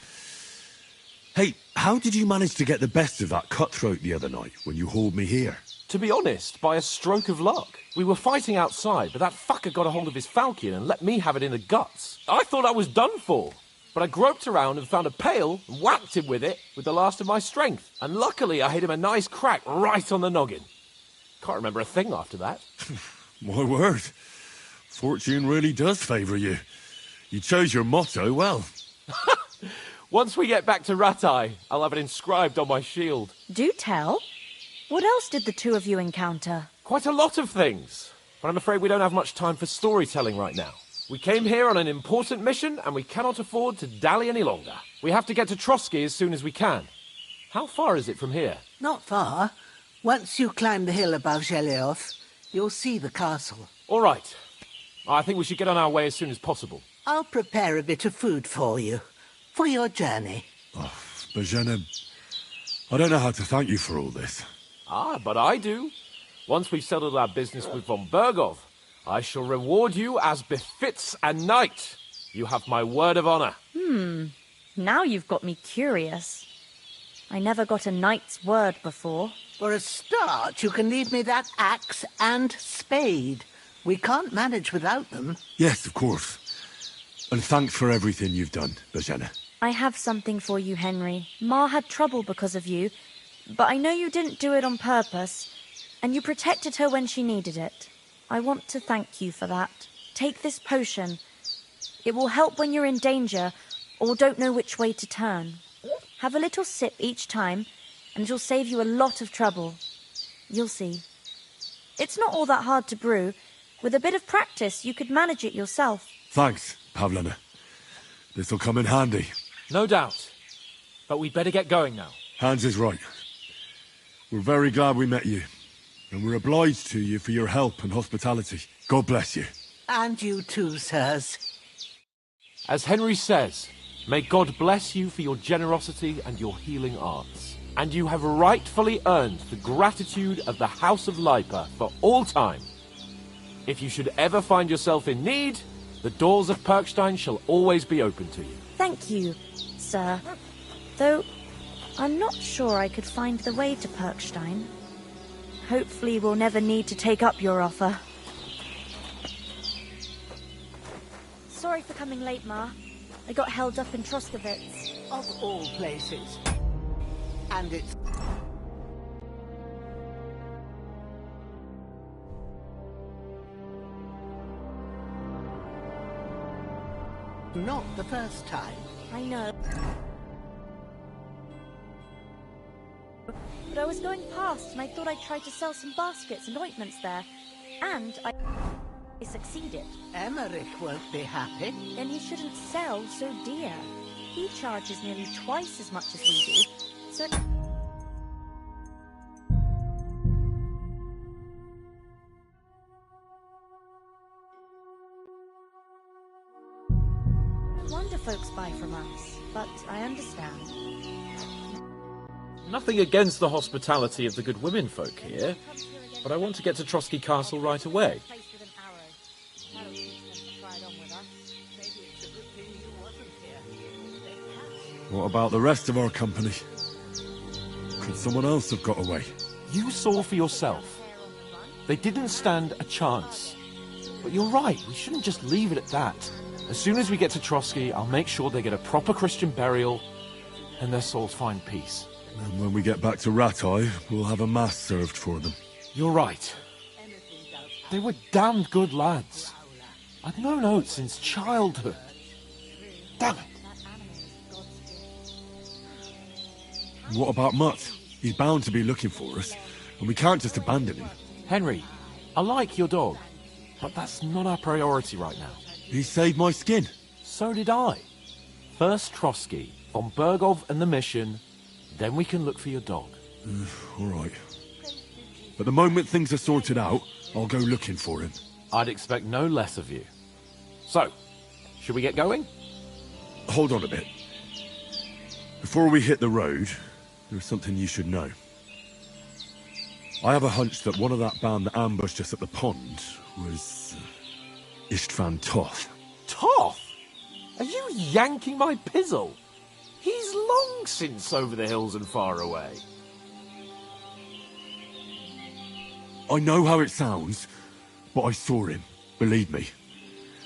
Hey, how did you manage to get the best of that cutthroat the other night when you hauled me here? To be honest, by a stroke of luck. We were fighting outside, but that fucker got a hold of his falchion and let me have it in the guts. I thought I was done for. But I groped around and found a pail and whacked him with it with the last of my strength. And luckily I hit him a nice crack right on the noggin. Can't remember a thing after that. My word. Fortune really does favour you. You chose your motto well. Once we get back to Ratai, I'll have it inscribed on my shield. Do tell. What else did the two of you encounter? Quite a lot of things. But I'm afraid we don't have much time for storytelling right now. We came here on an important mission, and we cannot afford to dally any longer. We have to get to Trotsky as soon as we can. How far is it from here? Not far. Once you climb the hill above Zhelioth, you'll see the castle. All right. I think we should get on our way as soon as possible. I'll prepare a bit of food for you, for your journey. Bozhena, I don't know how to thank you for all this. Ah, but I do. Once we've settled our business with von Bergov, I shall reward you as befits a knight. You have my word of honor. Now you've got me curious. I never got a knight's word before. For a start, you can leave me that axe and spade. We can't manage without them. Yes, of course. And thanks for everything you've done, Bozhena. I have something for you, Henry. Ma had trouble because of you, but I know you didn't do it on purpose, and you protected her when she needed it. I want to thank you for that. Take this potion. It will help when you're in danger or don't know which way to turn. Have a little sip each time, and it'll save you a lot of trouble. You'll see. It's not all that hard to brew. With a bit of practice, you could manage it yourself. Thanks, Pavlena. This'll come in handy. No doubt. But we'd better get going now. Hans is right. We're very glad we met you. And we're obliged to you for your help and hospitality. God bless you. And you too, sirs. As Henry says, may God bless you for your generosity and your healing arts. And you have rightfully earned the gratitude of the House of Lipa for all time. If you should ever find yourself in need, the doors of Perkstein shall always be open to you. Thank you, sir. Though, I'm not sure I could find the way to Perkstein. Hopefully we'll never need to take up your offer. Sorry for coming late, Ma. I got held up in Troskowitz. Of all places. And it's... not the first time. I know. But I was going past and I thought I'd try to sell some baskets and ointments there. And I succeeded. Emmerich won't be happy. Then he shouldn't sell so dear. He charges nearly twice as much as we do. So... wonder folks buy from us, but I understand. Nothing against the hospitality of the good women folk here, but I want to get to Trotsky Castle right away. What about the rest of our company? Could someone else have got away? You saw for yourself. They didn't stand a chance. But you're right, we shouldn't just leave it at that. As soon as we get to Trotsky, I'll make sure they get a proper Christian burial and their souls find peace. And when we get back to Ratai, we'll have a mass served for them. You're right. They were damned good lads. I've known Oates since childhood. Damn it. What about Mutt? He's bound to be looking for us, and we can't just abandon him. Henry, I like your dog, but that's not our priority right now. He saved my skin. So did I. First Trotsky, von Bergov and the mission, then we can look for your dog. All right. But the moment things are sorted out, I'll go looking for him. I'd expect no less of you. So, should we get going? Hold on a bit. Before we hit the road, there's something you should know. I have a hunch that one of that band that ambushed us at the pond was... Istvan Toth. Toth? Are you yanking my pizzle? He's long since over the hills and far away. I know how it sounds, but I saw him. Believe me.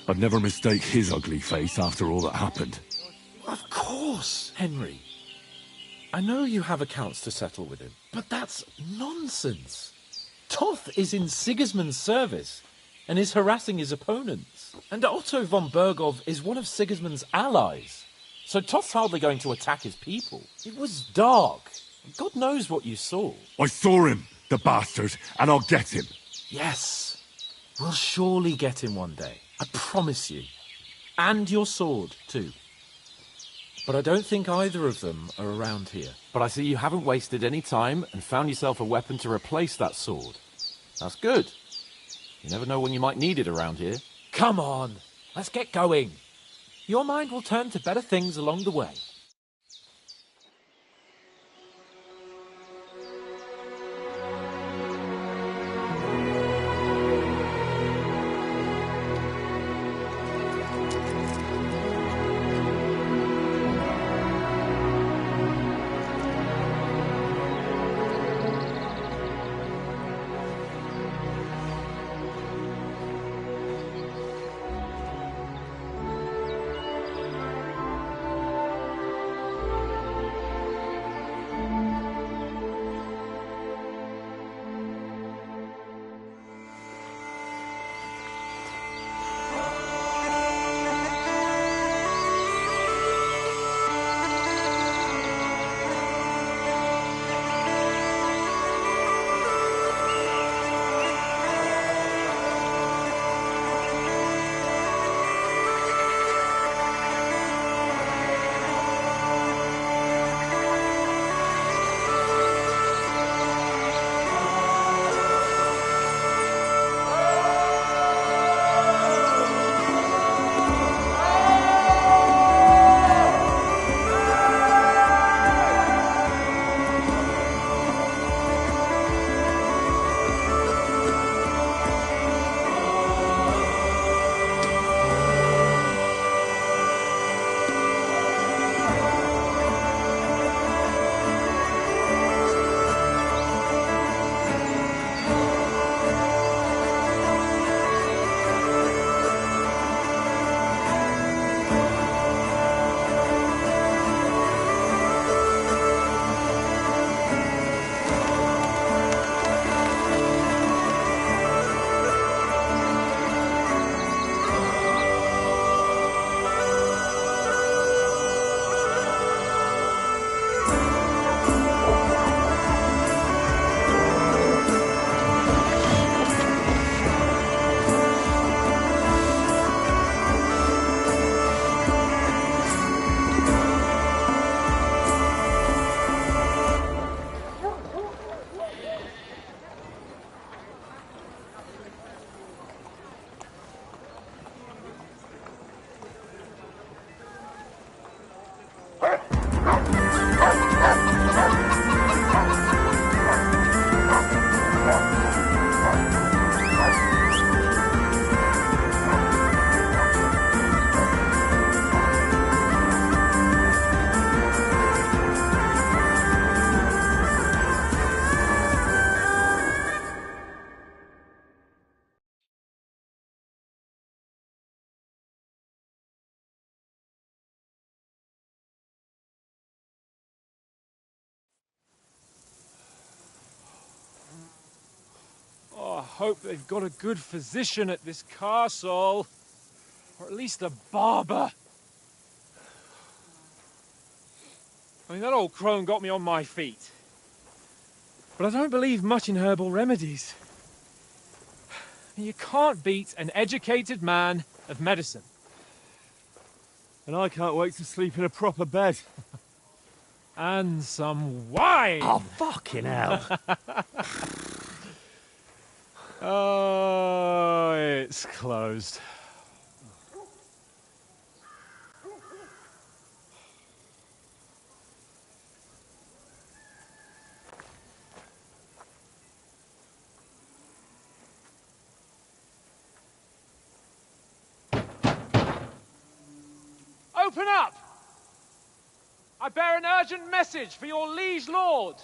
I'd never mistake his ugly face after all that happened. Of course, Henry. I know you have accounts to settle with him, but that's nonsense. Toth is in Sigismund's service and is harassing his opponents. And Otto von Bergov is one of Sigismund's allies. So Toth's hardly going to attack his people. It was dark. God knows what you saw. I saw him, the bastard, and I'll get him. Yes. We'll surely get him one day. I promise you. And your sword, too. But I don't think either of them are around here. But I see you haven't wasted any time and found yourself a weapon to replace that sword. That's good. You never know when you might need it around here. Come on, let's get going. Your mind will turn to better things along the way. Oh, I hope they've got a good physician at this castle. Or at least a barber. I mean, that old crone got me on my feet. But I don't believe much in herbal remedies. You can't beat an educated man of medicine. And I can't wait to sleep in a proper bed. And some wine! Oh, fucking hell. Oh, it's closed. Open up! I bear an urgent message for your liege lord.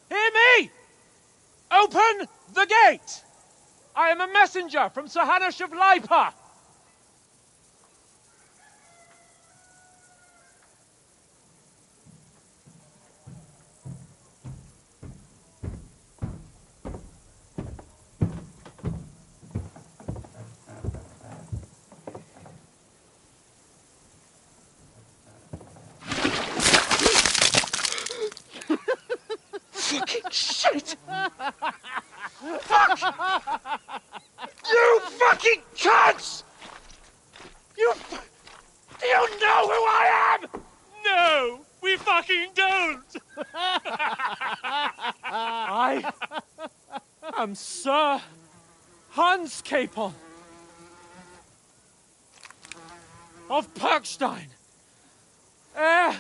Hear me! Open the gate! I am a messenger from Sir Hanush of Lipa. who I am? No, we fucking don't. I am Sir Hans Capon of Perkstein, heir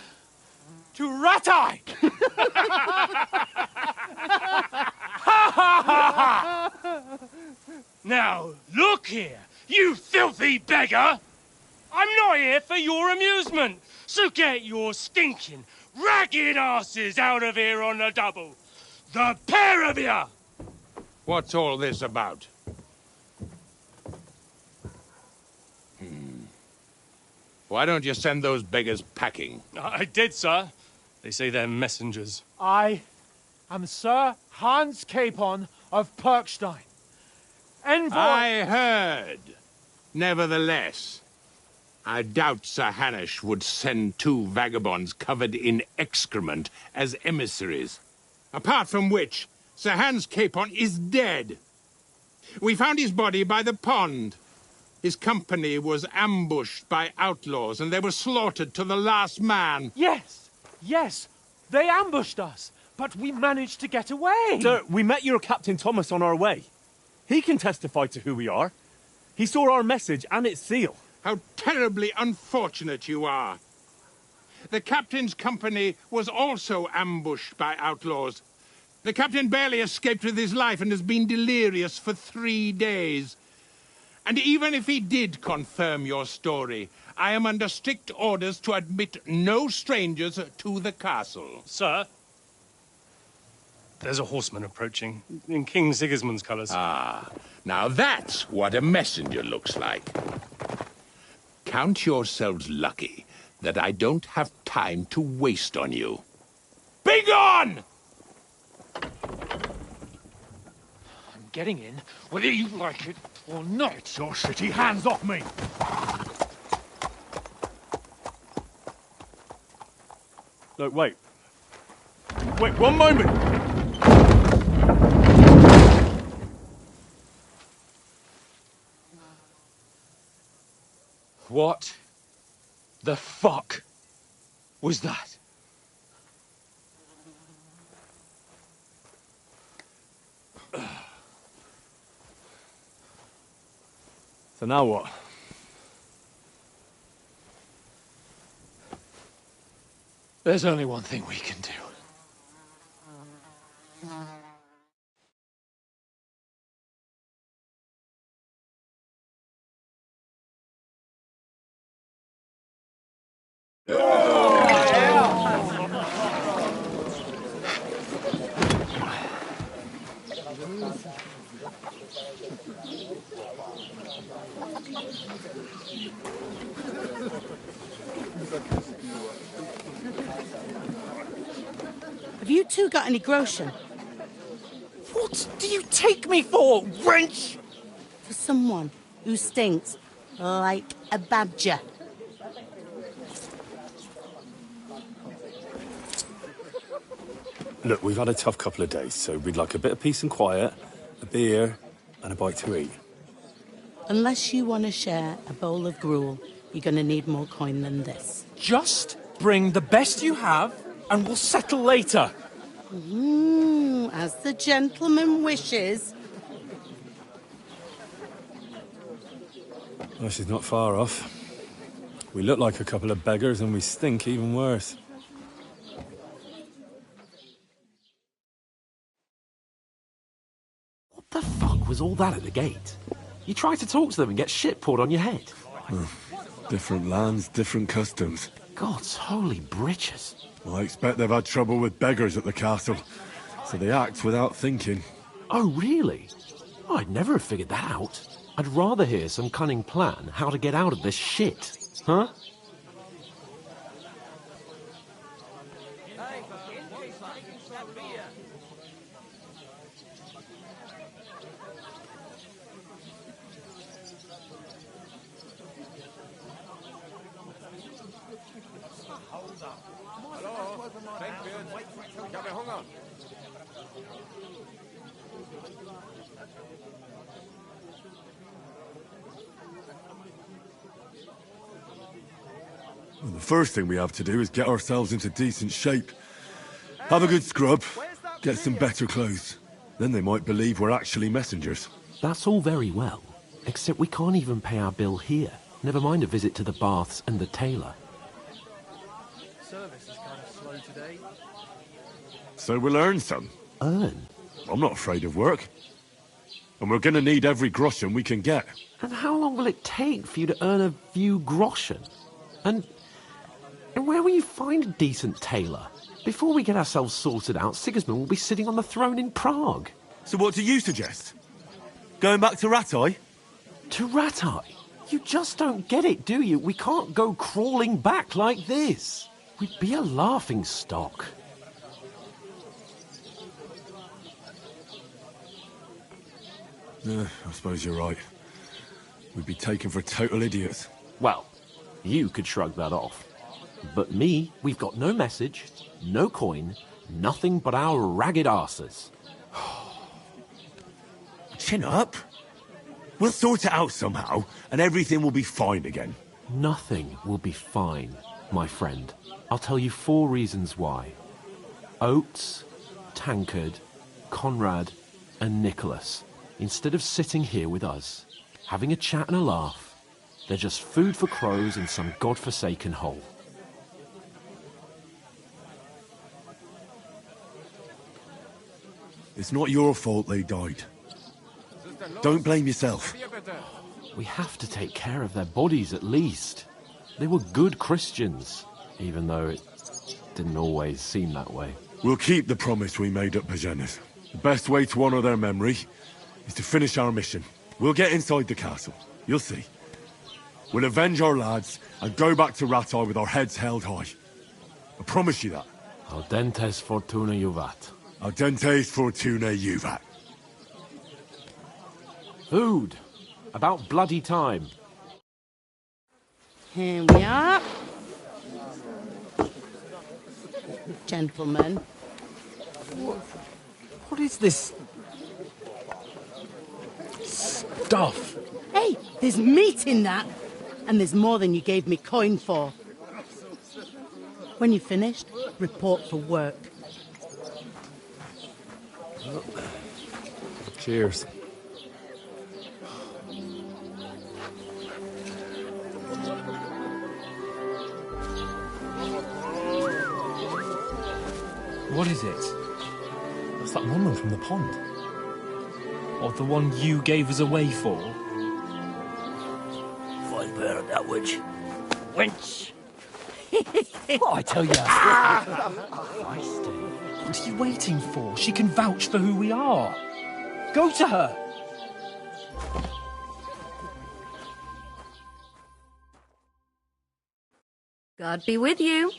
to Ratai. Now, look here, you filthy beggar! I'm not here for your amusement, so get your stinking, ragged asses out of here on the double. The pair of you! What's all this about? Why don't you send those beggars packing? I did, sir. They say they're messengers. I am Sir Hans Capon of Perkstein. Envoy... I heard. Nevertheless, I doubt Sir Hanush would send two vagabonds covered in excrement as emissaries. Apart from which, Sir Hans Capon is dead. We found his body by the pond. His company was ambushed by outlaws, and they were slaughtered to the last man. Yes, yes, they ambushed us, but we managed to get away. Sir, we met your Captain Thomas on our way. He can testify to who we are. He saw our message and its seal. How terribly unfortunate you are. The captain's company was also ambushed by outlaws. The captain barely escaped with his life and has been delirious for 3 days. And even if he did confirm your story, I am under strict orders to admit no strangers to the castle. Sir, there's a horseman approaching, in King Sigismund's colours. Ah, now that's what a messenger looks like. Count yourselves lucky that I don't have time to waste on you. Be gone! I'm getting in, whether you like it or not. Get your shitty hands off me! Look, wait. Wait, one moment! What the fuck was that? So now what? There's only one thing we can do. Have you two got any groschen? What do you take me for, wench? For someone who stinks like a badger. Look, we've had a tough couple of days, so we'd like a bit of peace and quiet, a beer, and a bite to eat. Unless you want to share a bowl of gruel, you're going to need more coin than this. Just bring the best you have, and we'll settle later. As the gentleman wishes. Well, she's not far off. We look like a couple of beggars, and we stink even worse. What the fuck was all that at the gate? You try to talk to them and get shit poured on your head. Different lands, different customs. God's holy britches. I expect they've had trouble with beggars at the castle, so they act without thinking. Oh, really? I'd never have figured that out. I'd rather hear some cunning plan how to get out of this shit. Huh? Well, the first thing we have to do is get ourselves into decent shape. Have a good scrub, get some better clothes. Then they might believe we're actually messengers. That's all very well, except we can't even pay our bill here. Never mind a visit to the baths and the tailor. Service is kind of slow today. So we'll earn some. Earn? I'm not afraid of work. And we're going to need every groschen we can get. And how long will it take for you to earn a few groschen? And where will you find a decent tailor? Before we get ourselves sorted out, Sigismund will be sitting on the throne in Prague. So what do you suggest? Going back to Ratai? To Ratai? You just don't get it, do you? We can't go crawling back like this. We'd be a laughing stock. I suppose you're right. We'd be taken for total idiots. Well, you could shrug that off. But me, we've got no message, no coin, nothing but our ragged arses. Chin up. We'll sort it out somehow, and everything will be fine again. Nothing will be fine, my friend. I'll tell you 4 reasons why. Oates, Tankard, Conrad, and Nicholas, instead of sitting here with us, having a chat and a laugh, they're just food for crows in some godforsaken hole. It's not your fault they died. Don't blame yourself. We have to take care of their bodies at least. They were good Christians, even though it didn't always seem that way. We'll keep the promise we made at Bajenas. The best way to honour their memory is to finish our mission. We'll get inside the castle. You'll see. We'll avenge our lads and go back to Ratai with our heads held high. I promise you that. Audentes fortuna juvat. Audentes fortuna juvat. Food. About bloody time. Here we are. Gentlemen. What is this stuff? Hey, there's meat in that. And there's more than you gave me coin for. When you're finished, report for work. Cheers. What is it? That's that woman from the pond. Or the one you gave us away for? Fine bear that witch. Wench! What I tell you? What are you waiting for? She can vouch for who we are. Go to her. God be with you.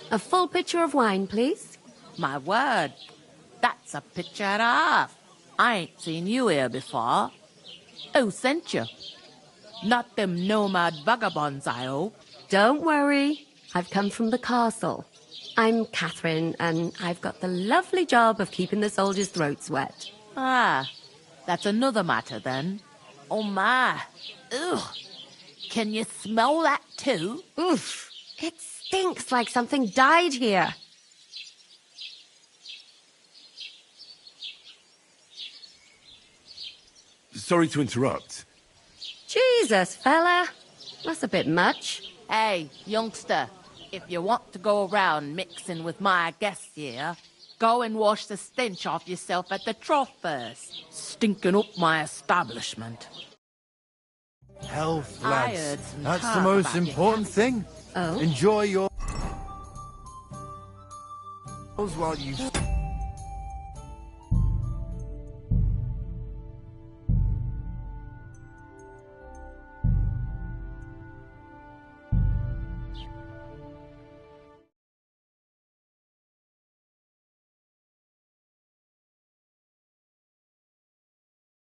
A full pitcher of wine, please. My word, that's a picture and a half. I ain't seen you here before. Who sent you? Not them nomad vagabonds, I hope. Don't worry. I've come from the castle. I'm Catherine, and I've got the lovely job of keeping the soldiers' throats wet. Ah, that's another matter then. Oh my. Ugh. Can you smell that too? Oof. It stinks like something died here. Sorry to interrupt. Jesus, fella. That's a bit much. Hey, youngster, if you want to go around mixing with my guests here, go and wash the stench off yourself at the trough first. Stinking up my establishment. Health, I lads. heard some That's the talk most about important thing. Oh? Enjoy your... while you...